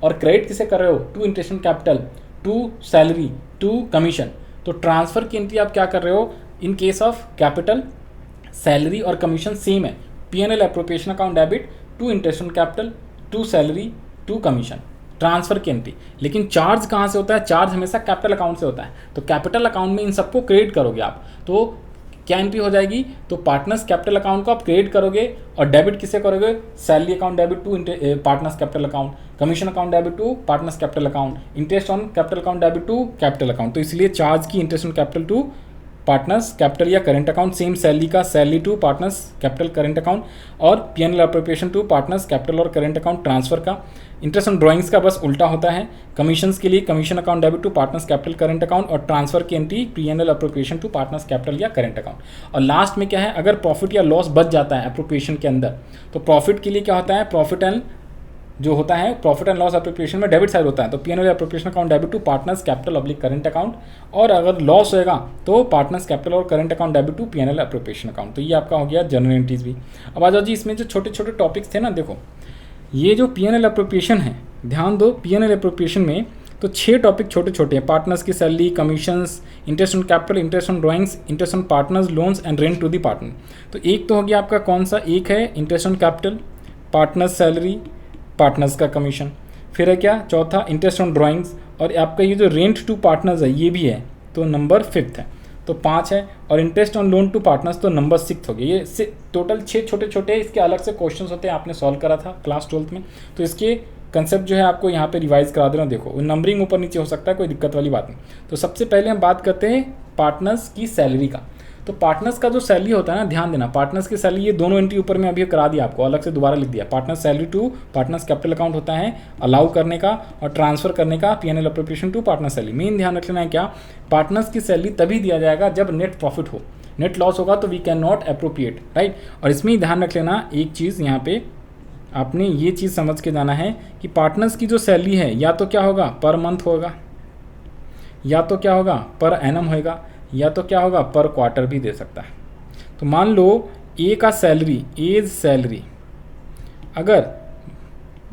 और क्रेडिट किसे कर रहे हो? To interest on capital, to salary, to commission. तो ट्रांसफर की एंट्री आप क्या कर रहे हो? In case of capital, salary और कमीशन सेम है। PNL appropriation account debit to interest on capital, to salary, to commission, transfer की एंट्री। लेकिन चार्ज कहाँ से होता है? चार्ज हमेशा कैपिटल अकाउंट से होता है। तो कैपिटल अकाउंट में इन सबको क्रेडिट करोगे आप, तो क्या एंट्री हो जाएगी? तो पार्टनर्स कैपिटल अकाउंट को आप क्रेडिट करोगे और डेबिट किसे करोगे? Salary account debit to partners capital account, commission account debit to partners capital account, interest on capital account debit to capital account. तो इसलिए चार्ज की interest on capital to partners capital या current account, same salary का salary to partners capital current account, और PNL appropriation to partners capital और current account transfer का। Interest on drawings का बस उल्टा होता है। कमीशंस के लिए commission account debit to partners capital current account, और ट्रांसफर की entry PNL appropriation to partners capital या करेंट अकाउंट। और लास्ट में क्या है, अगर प्रॉफिट या लॉस बच जाता है एप्रोप्रिएशन के अंदर, तो प्रॉफिट के लिए क्या होता है? प्रॉफिट एंड जो होता है प्रॉफिट एंड लॉस एप्रोप्रिएशन में डेबिट साइड होता है, तो PNL appropriation account debit to partners capital oblique current account. और अगर लॉस होएगा तो पार्टनर्स कैपिटल और current account debit to PNL appropriation account. तो ये आपका हो गया जनरल एंट्रीज भी। अब आ जाओ जी, इसमें जो छोटे छोटे टॉपिक्स थे ना, देखो ये जो पीएनएल एप्रोप्रिएशन है, ध्यान दो, पीएनएल एप्रोप्रिएशन में तो 6 टॉपिक छोटे छोटे हैं। पार्टनर्स की salary, commissions, interest on capital, interest on drawings, interest on partners, loans and rent to the partner. तो एक तो हो गया आपका कौन सा? एक है interest on capital, partners salary, partners का कमीशन। फिर है क्या? चौथा इंटरेस्ट ऑन ड्राइंग्स, और आपका ये जो रेंट टू पार्टनर्स है ये भी है, तो नंबर 5 है, तो 5 है। और interest on loan to partners तो नंबर 6 हो गया। ये टोटल 6 छोटे छोटे इसके अलग से क्वेश्चंस होते हैं, आपने सॉल्व करा था क्लास 12th में। तो इसके कंसेप्ट जो है आपको यहाँ पे रिवाइज करा दे रहा हूँ। देखो नंबरिंग ऊपर नीचे हो सकता है, कोई दिक्कत वाली बात नहीं। तो सबसे पहले हम बात करते हैं पार्टनर्स की सैलरी का। तो पार्टनर्स का जो सैलरी होता है ना, ध्यान देना, पार्टनर्स की सैलरी, ये दोनों एंट्री ऊपर में अभी करा दिया आपको, अलग से दोबारा लिख दिया। Partner salary to partners capital account होता है अलाउ करने का और ट्रांसफर करने का P&L appropriation to partner salary. Main ध्यान रख लेना है क्या, पार्टनर्स की सैलरी तभी दिया जाएगा जब नेट प्रॉफिट हो, नेट लॉस होगा तो we can not appropriate, right. और इसमें ही ध्यान रख लेना एक चीज़, यहाँ पे आपने ये चीज़ समझ के जाना है कि पार्टनर्स की जो सैलरी है या तो क्या होगा पर मंथ होगा, या तो क्या होगा पर एनम होगा, या तो क्या होगा पर क्वार्टर भी दे सकता है। तो मान लो ए का सैलरी, एज सैलरी अगर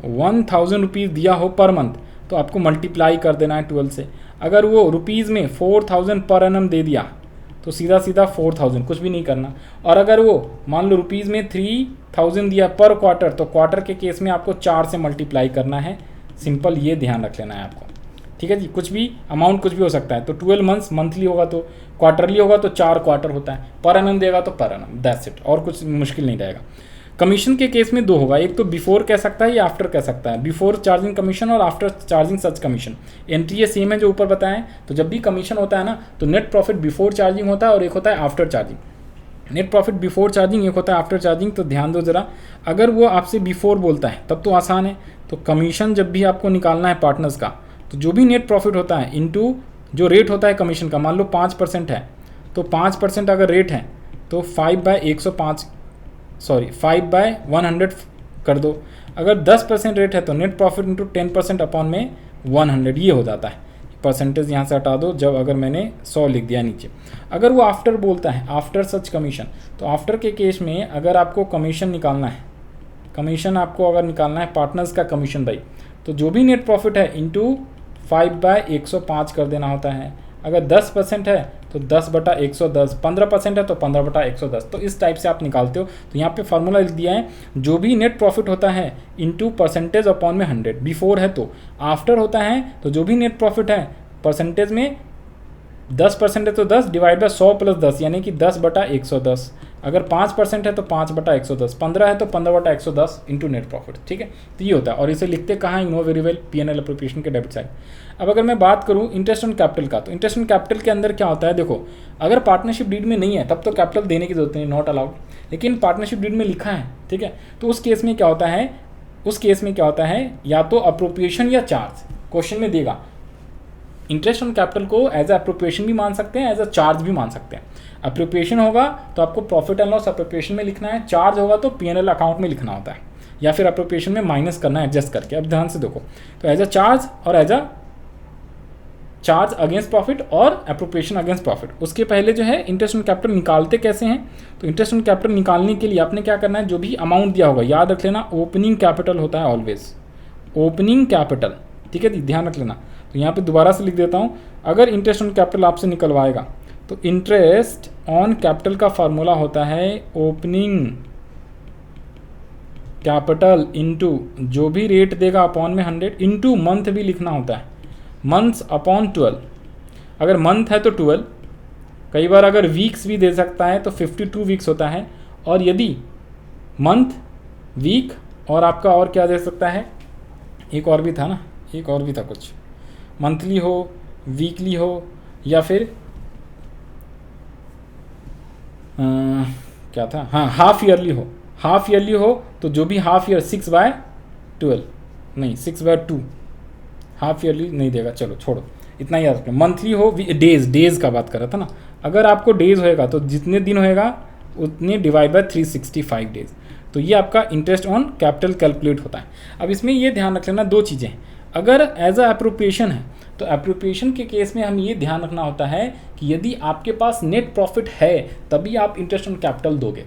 1000 रुपीज़ दिया हो पर मंथ तो आपको मल्टीप्लाई कर देना है 12 से। अगर वो रुपीज़ में 4000 पर एनम दे दिया तो सीधा सीधा 4000, कुछ भी नहीं करना। और अगर वो मान लो रुपीज़ में 3000 दिया पर क्वार्टर, तो क्वार्टर के केस में आपको 4 से मल्टीप्लाई करना है, सिंपल, ये ध्यान रख लेना है आपको, ठीक है जी। कुछ भी अमाउंट कुछ भी हो सकता है, तो 12 मंथ्स, मंथली होगा तो क्वार्टरली होगा तो 4 क्वार्टर होता है, पर एनम देगा तो पर एनम, दैट्स इट, और कुछ मुश्किल नहीं रहेगा। कमीशन के केस में 2 होगा, एक तो बिफोर कह सकता है या आफ्टर कह सकता है, बिफोर चार्जिंग कमीशन और आफ्टर चार्जिंग सच कमीशन। एंट्री ये सेम है जो ऊपर बताएं, तो जब भी कमीशन होता है ना तो नेट प्रॉफिट बिफोर चार्जिंग होता है और एक होता है after charging. Net profit before charging, एक होता है आफ्टर चार्जिंग। तो ध्यान दो ज़रा, अगर वो आपसे बिफोर बोलता है तब तो आसान है, तो कमीशन जब भी आपको निकालना है पार्टनर्स का, तो जो भी नेट प्रॉफिट होता है इनटू जो रेट होता है कमीशन का, मान लो 5% है तो 5% अगर रेट है तो 5/100 कर दो। अगर 10% रेट है तो नेट प्रॉफिट इंटू 10% अपॉन में 100, ये हो जाता है। परसेंटेज यहाँ से हटा दो जब अगर मैंने 100 लिख दिया नीचे। अगर वो आफ्टर बोलता है, आफ्टर सच कमीशन, तो आफ्टर के केस में अगर आपको कमीशन निकालना है, कमीशन आपको अगर निकालना है पार्टनर्स का कमीशन भाई, तो जो भी नेट प्रॉफिट है इंटू 5/105 कर देना होता है। अगर 10% है तो 10/110, 15% है तो 15/110। तो इस टाइप से आप निकालते हो। तो यहाँ पे फार्मूला लिख दिया है, जो भी नेट प्रॉफिट होता है इंटू परसेंटेज अपॉन में 100, बिफोर है तो, आफ्टर होता है तो जो भी नेट प्रॉफिट है परसेंटेज में 10% है तो 10 डिवाइड बाय 100 + 10 यानी कि 10/110। अगर 5% है तो 5/110, 15 है तो 15/110 इंटू नेट प्रॉफिट, ठीक है। तो ये होता है, और इसे लिखते कहाँ, you know very well, P&L appropriation के डेबिट साइड। अब अगर मैं बात करूँ इंटरेस्ट ऑन कैपिटल का, तो इंटरेस्ट ऑन कैपिटल के अंदर क्या होता है, देखो अगर पार्टनरशिप डीड में नहीं है तब तो कैपिटल देने की जरूरत नहीं, नॉट अलाउड। लेकिन पार्टनरशिप डीड में लिखा है, ठीक है, तो उस केस में क्या होता है, उस केस में क्या होता है, या तो अप्रोप्रिएशन या चार्ज क्वेश्चन में देगा। इंटरेस्ट ऑन कैपिटल को एज अ अप्रोप्रिएशन भी मान सकते हैं, एज अ चार्ज भी मान सकते हैं। अप्रोप्रिएशन होगा तो आपको प्रॉफिट एंड लॉस अप्रोप्रिएशन में लिखना है, चार्ज होगा तो P&L अकाउंट में लिखना होता है, या फिर अप्रोप्रिएशन में माइनस करना है एडजस्ट करके। अब ध्यान से देखो, तो एज अ चार्ज और as a charge against profit और अप्रोप्रिएशन अगेंस्ट प्रॉफिट। उसके पहले जो है इंटरेस्ट ऑन कैपिटल निकालते कैसे हैं, तो इंटरेस्ट ऑन कैपिटल निकालने के लिए आपने क्या करना है, जो भी अमाउंट दिया होगा, याद रख लेना ओपनिंग कैपिटल होता है ऑलवेज, ओपनिंग कैपिटल, ठीक है, ध्यान रख लेना। तो यहाँ पे दोबारा से लिख देता हूँ, अगर इंटरेस्ट ऑन कैपिटल आपसे निकलवाएगा तो इंटरेस्ट ऑन कैपिटल का फार्मूला होता है ओपनिंग कैपिटल इंटू जो भी रेट देगा अपॉन में 100 इंटू मंथ भी लिखना होता है, मंथ्स अपॉन 12। अगर मंथ है तो 12, कई बार अगर वीक्स भी दे सकता है तो 52 वीक्स होता है। और यदि मंथ, वीक और आपका और क्या दे सकता है, एक और भी था ना, एक और भी था कुछ, मंथली हो, वीकली हो, या फिर क्या था, हाँ हाफ ईयरली हो, हाफ ईयरली हो तो जो भी हाफ ईयर 6/12 नहीं 6/2, हाफ ईयरली नहीं देगा, चलो छोड़ो, इतना याद रखना। मंथली हो, डेज का बात कर रहा था ना, अगर आपको डेज होएगा तो जितने दिन होएगा उतने डिवाइड बाय 365 डेज। तो ये आपका इंटरेस्ट ऑन कैपिटल कैलकुलेट होता है। अब इसमें ये ध्यान रख लेना 2 चीज़ें, अगर एज अ अप्रोप्रिएशन है तो अप्रोप्रिएशन के केस में हम ये ध्यान रखना होता है कि यदि आपके पास नेट प्रॉफिट है तभी आप इंटरेस्ट ऑन कैपिटल दोगे।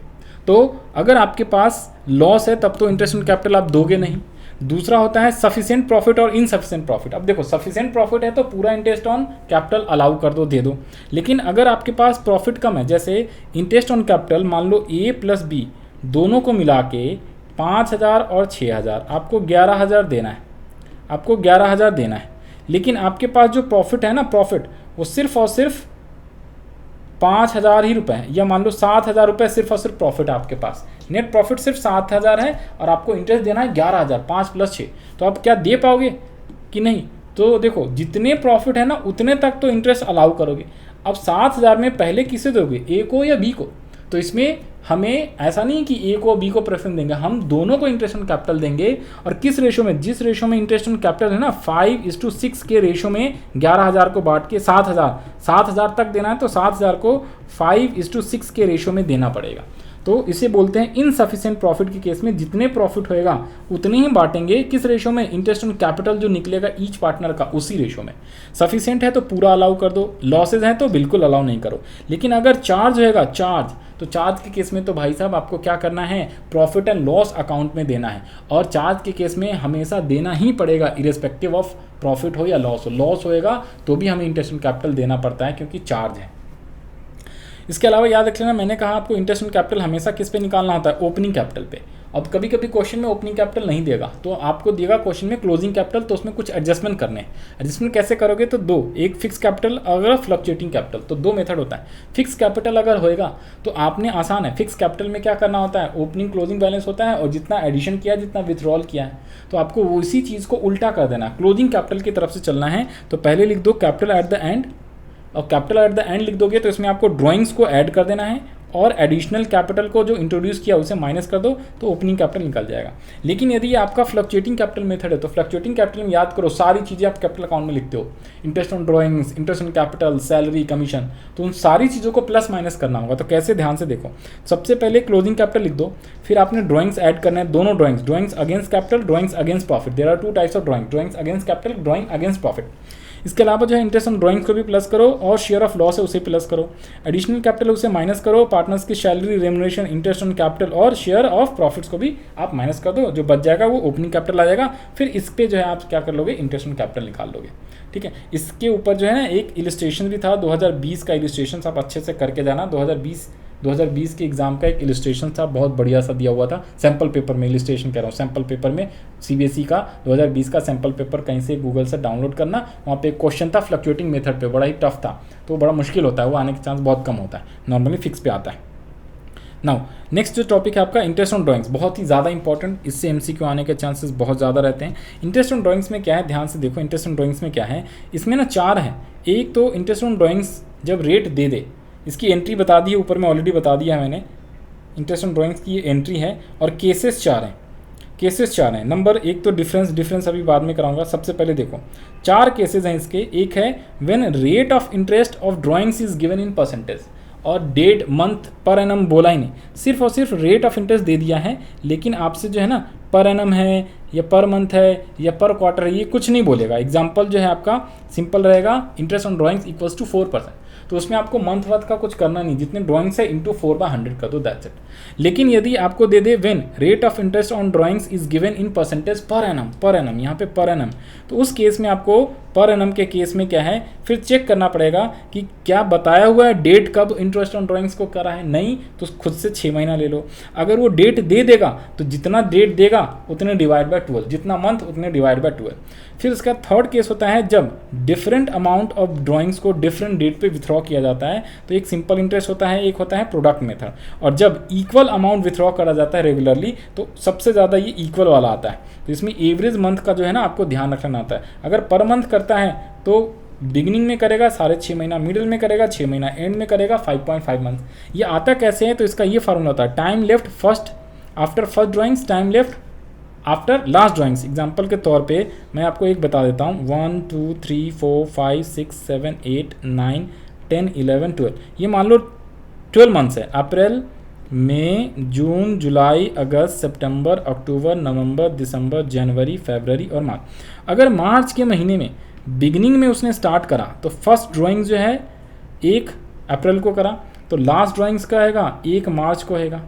तो अगर आपके पास लॉस है तब तो इंटरेस्ट ऑन कैपिटल आप दोगे नहीं। दूसरा होता है सफिशिएंट प्रॉफिट और इनसफिशिएंट प्रॉफिट। अब देखो सफिशिएंट प्रॉफिट है तो पूरा इंटरेस्ट ऑन कैपिटल अलाउ कर दो, दे दो। लेकिन अगर आपके पास प्रॉफिट कम है, जैसे इंटरेस्ट ऑन कैपिटल मान लो A + B दोनों को मिला के 5000 और 6000, आपको 11000 देना है, आपको 11000 देना है। लेकिन आपके पास जो प्रॉफिट है ना, प्रॉफिट वो सिर्फ और सिर्फ 5000 ही रुपये है, या मान लो 7000 रुपये सिर्फ और सिर्फ प्रॉफिट है आपके पास। नेट प्रॉफिट सिर्फ 7000 है और आपको इंटरेस्ट देना है 11000, 5 + 6, तो आप क्या दे पाओगे कि नहीं? तो देखो जितने प्रॉफिट है ना उतने तक तो इंटरेस्ट अलाउ करोगे। अब 7,000 में पहले किसे दोगे, ए को या बी को? तो इसमें हमें ऐसा नहीं कि ए को बी को प्रेफरेंस देंगे, हम दोनों को इंटरेस्ट ऑन कैपिटल देंगे। और किस रेशो में, जिस रेशो में इंटरेस्ट ऑन कैपिटल है ना 5:6 के रेशो में 11,000 को बांट के 7,000 तक देना है, तो 7,000 को 5:6 के रेशो में देना पड़ेगा। तो इसे बोलते हैं इनसफिशिएंट प्रॉफिट के केस में जितने प्रॉफिट होएगा उतने ही बांटेंगे। किस रेशो में, इंटरेस्ट ऑन कैपिटल जो निकलेगा ईच पार्टनर का उसी रेशो में। सफिशिएंट है तो पूरा अलाउ कर दो, लॉसेज हैं तो बिल्कुल अलाउ नहीं करो। लेकिन अगर चार्ज होएगा, तो चार्ज के केस में तो भाई साहब आपको क्या करना है, प्रॉफिट एंड लॉस अकाउंट में देना है। और चार्ज के केस में हमेशा देना ही पड़ेगा इरेस्पेक्टिव ऑफ प्रॉफिट हो या लॉस हो। लॉस होएगा तो भी हमें इंटरेस्ट ऑन कैपिटल देना पड़ता है क्योंकि चार्ज है। इसके अलावा याद रख लेना, मैंने कहा आपको इंटरेस्ट ऑन कैपिटल हमेशा किस पे निकालना होता है, ओपनिंग कैपिटल पे। अब कभी कभी क्वेश्चन में ओपनिंग कैपिटल नहीं देगा तो आपको देगा क्वेश्चन में क्लोजिंग कैपिटल, तो उसमें कुछ एडजस्टमेंट करने हैं। एडजस्टमेंट कैसे करोगे, तो दो, एक फिक्स कैपिटल अगर फ्लक्चुएटिंग कैपिटल, तो दो मेथड होता है। फिक्स कैपिटल अगर होएगा तो आपने आसान है, फिक्स कैपिटल में क्या करना होता है, ओपनिंग क्लोजिंग बैलेंस होता है और जितना एडिशन किया जितना विथड्रॉल किया है, तो आपको उसी चीज़ को उल्टा कर देना, क्लोजिंग कैपिटल की तरफ से चलना है। तो पहले लिख दो कैपिटल एट द एंड, और कैपिटल एट द एंड लिख दोगे तो इसमें आपको ड्राइंग्स को ऐड कर देना है और एडिशनल कैपिटल को जो इंट्रोड्यूस किया उसे माइनस कर दो तो ओपनिंग कैपिटल निकल जाएगा। लेकिन यदि आपका फ्लक्चुएटिंग कैपिटल मेथड है तो फ्लक्चुएटिंग कैपिटल में याद करो सारी चीज़ें आप कैपिटल अकाउंट में लिखते हो, interest on drawings, interest on capital, salary, commission, तो उन सारी चीज़ों को प्लस माइनस करना होगा। तो कैसे, ध्यान से देखो, सबसे पहले क्लोजिंग कैपिटल लिख दो, फिर आपने ड्राइंग्स ऐड करना है, दोनों drawings against capital, drawings against profit. There are two types of drawings against capital, drawing against profit. इसके अलावा जो है इंटरेस्ट ऑन ड्राइंग्स को भी प्लस करो और शेयर ऑफ लॉस है उसे प्लस करो, एडिशनल कैपिटल उसे माइनस करो, पार्टनर्स की salary, remuneration, interest on capital और शेयर ऑफ प्रॉफिट्स को भी आप माइनस कर दो। जो बच जाएगा वो ओपनिंग कैपिटल आ जाएगा। फिर इस पे जो है आप क्या कर लोगे, इंटरेस्ट ऑन कैपिटल निकाल लोगे। ठीक है, इसके ऊपर जो है ना एक इलिस्ट्रेशन भी था 2020 का, इलिस्ट्रेशन आप अच्छे से करके जाना। 2020 के एग्जाम का एक इलिस्ट्रेशन था, बहुत बढ़िया सा दिया हुआ था सैम्पल पेपर में, इलिस्ट्रेशन कह रहा हूँ सैम्पल पेपर में, सीबीएसई का 2020 का सैम्पल पेपर कहीं से गूगल से डाउनलोड करना। वहाँ पे एक क्वेश्चन था फ्लक्चुएटिंग मेथड पे, बड़ा ही टफ था, तो बड़ा मुश्किल होता है, वो आने के चांस बहुत कम होता है, नॉर्मली फिक्स पे आता है। नाउ नेक्स्ट जो टॉपिक है आपका इंटरेस्ट ऑन ड्राइंग्स, बहुत ही ज़्यादा इंपॉर्टेंट, इससे एमसीक्यू आने के चांसेस बहुत ज़्यादा रहते हैं। इंटरेस्ट ऑन ड्राइंग्स में क्या है, ध्यान से देखो, इंटरेस्ट ऑन ड्राइंग्स में क्या है, इसमें ना चार है। एक तो इंटरेस्ट ऑन ड्राइंग्स जब रेट दे दे, इसकी एंट्री बता दी है ऊपर में, ऑलरेडी बता दिया है मैंने, इंटरेस्ट ऑन ड्राइंग्स की ये एंट्री है। और केसेस चार हैं। नंबर एक तो डिफरेंस अभी बाद में कराऊंगा। सबसे पहले देखो 4 केसेस हैं इसके। एक है when rate of interest of drawings is given in percentage, और डेट, मंथ, पर एनम बोला ही नहीं, सिर्फ और सिर्फ रेट ऑफ इंटरेस्ट दे दिया है, लेकिन आपसे जो है ना पर एनम है या पर मंथ है या पर क्वार्टर है ये कुछ नहीं बोलेगा। एग्जाम्पल जो है आपका सिंपल रहेगा, interest on drawings equals to 4%, तो उसमें आपको मंथ वर्थ का कुछ करना नहीं, जितने ड्राइंग्स है इंटू 4/100 कर दो, दैट्स इट। लेकिन यदि आपको दे दे when rate of interest on drawings is given in percentage per annum, यहाँ पे पर एनम, तो उस केस में आपको पर एनम के केस में क्या है, फिर चेक करना पड़ेगा कि क्या बताया हुआ है डेट कब इंटरेस्ट ऑन ड्राइंग्स को करा है, नहीं तो खुद से 6 महीना ले लो। अगर वो डेट दे देगा तो जितना डेट देगा उतने डिवाइड बाय 12, जितना मंथ उतने डिवाइड बाय 12। फिर उसका थर्ड केस होता है जब डिफरेंट अमाउंट ऑफ ड्राइंग्स को डिफरेंट डेट पे विथड्रॉ किया जाता है, तो एक सिंपल इंटरेस्ट होता है, एक होता है प्रोडक्ट मेथड। और जब इक्वल अमाउंट विथड्रॉ करा जाता है रेगुलरली तो सबसे ज़्यादा ये इक्वल वाला आता है। तो इसमें एवरेज मंथ का जो है ना आपको ध्यान रखना आता है। अगर पर मंथ करता है तो बिगिनिंग में करेगा 6.5 महीना, मिडिल में करेगा 6 महीना, एंड में करेगा 5.5 मंथ। ये आता कैसे है, तो इसका ये फार्मूला होता है time left first after first drawings, time left after last drawings. Example के तौर पे मैं आपको एक बता देता हूँ, 1 2 3 4 5 6 7 8 9 10 11 12, ये मान लो 12 मंथ्स है, अप्रैल, मई, जून, जुलाई, अगस्त, सितंबर, अक्टूबर, नवंबर, दिसंबर, जनवरी, फरवरी और मार्च। अगर मार्च के महीने में बिगिनिंग में उसने स्टार्ट करा तो फर्स्ट ड्राइंग जो है 1 अप्रैल को करा, तो लास्ट ड्राइंग्स का हैगा 1 मार्च को हैगा,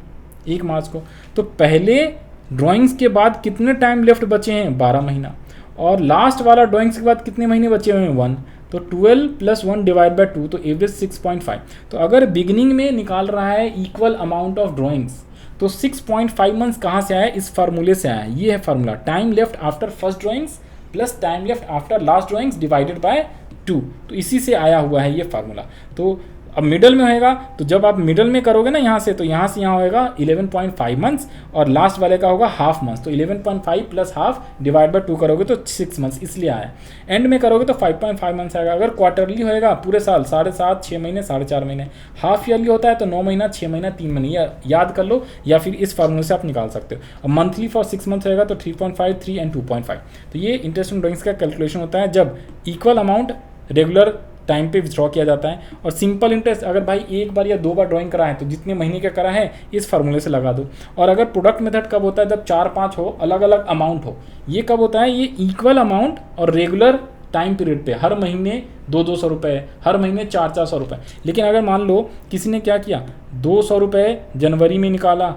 1 मार्च को। तो पहले ड्राइंग्स के बाद कितने टाइम लेफ्ट बचे हैं, 12 महीना, और लास्ट वाला ड्राइंग्स के बाद कितने महीने बचे हुए हैं, 1, तो 12 + 1 डिवाइड बाय 2, तो एवरेज 6.5। तो अगर बिगिनिंग में निकाल रहा है इक्वल अमाउंट ऑफ ड्राइंग्स तो 6.5 मंथ्स कहाँ से आया, इस फार्मूले से आया। ये है formula, time left after first drawings plus time left after last drawings divided by 2, तो इसी से आया हुआ है ये फार्मूला। तो अब मिडल में होएगा तो जब आप मिडल में करोगे ना यहाँ से यहाँ होएगा 11.5 मंथ्स और लास्ट वाले का होगा हाफ मंथ्स, तो 11.5 प्लस हाफ डिवाइड बाय 2 करोगे तो 6 मंथ्स इसलिए आया। एंड में करोगे तो 5.5 मंथ्स आएगा। अगर क्वार्टरली होएगा पूरे साल 7.5 6 महीने 4.5 महीने, हाफ ईयरली होता है तो 9 महीना 6 महीना 3 महीने, या याद कर लो या फिर इस फार्मूले से आप निकाल सकते हो। अब मंथली फॉर 6 मंथ्स रहेगा तो 3.5 3 एंड 2.5। तो ये इंटरेस्ट ऑन ड्राइंग्स का कैलकुलेशन होता है जब इक्वल अमाउंट रेगुलर टाइम पे विथड्रॉ किया जाता है। और सिंपल इंटरेस्ट अगर भाई एक बार या 2 बार ड्राइंग करा है तो जितने महीने का करा है इस फार्मूले से लगा दो। और अगर प्रोडक्ट मेथड कब होता है, जब 4-5 हो, अलग अलग अमाउंट हो। ये कब होता है, ये इक्वल अमाउंट और रेगुलर टाइम पीरियड पे, हर महीने 200 रुपये, हर महीने 400 रुपये। लेकिन अगर मान लो किसी ने क्या किया, 200 रुपये जनवरी में निकाला,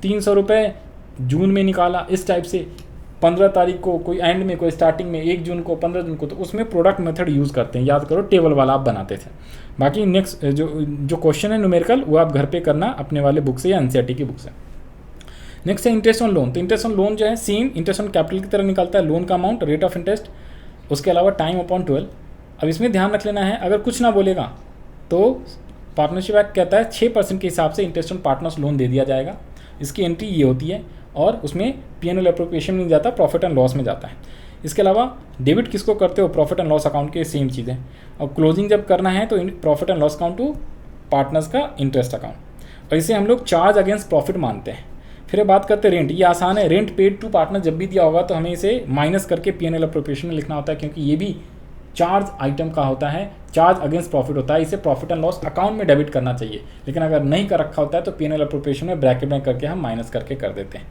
300 रुपये जून में निकाला, इस टाइप से 15 तारीख को, कोई एंड में, कोई स्टार्टिंग में, 1 जून को, 15 जून को, तो उसमें प्रोडक्ट मेथड यूज़ करते हैं। याद करो टेबल वाला आप बनाते थे। बाकी नेक्स्ट जो क्वेश्चन है न्यूमेरिकल वो आप घर पे करना अपने वाले बुक से या एनसीईआरटी की बुक से। नेक्स्ट है इंटरेस्ट ऑन लोन। तो इंटरेस्ट ऑन लोन जो है सेम इंटरेस्ट ऑन कैपिटल की तरह निकलता है। लोन का अमाउंट, रेट ऑफ इंटरेस्ट, उसके अलावा टाइम अपॉन 12। अब इसमें ध्यान रख लेना है, अगर कुछ ना बोलेगा तो पार्टनरशिप एक्ट कहता है 6% के हिसाब से इंटरेस्ट ऑन पार्टनर्स लोन दे दिया जाएगा। इसकी एंट्री ये होती है और उसमें P&L एप्रोप्रिएशन नहीं जाता, प्रॉफिट एंड लॉस में जाता है। इसके अलावा डेबिट किसको करते हो, प्रॉफिट एंड लॉस अकाउंट के, सेम चीज़ें। और क्लोजिंग जब करना है तो profit and loss account to partners का इंटरेस्ट अकाउंट, और इसे हम लोग चार्ज अगेंस्ट प्रॉफिट मानते हैं। फिर बात करते हैं रेंट। ये आसान है, रेंट पेड टू पार्टनर जब भी दिया होगा तो हमें इसे माइनस करके P&L एप्रोप्रिएशन में लिखना होता है, क्योंकि ये भी चार्ज आइटम का होता है, चार्ज अगेंस्ट प्रॉफिट होता है। इसे प्रॉफिट एंड लॉस अकाउंट में डेबिट करना चाहिए, लेकिन अगर नहीं कर रखा होता है तो P&L एप्रोप्रिएशन में ब्रैकेट में करके हम माइनस करके कर देते हैं।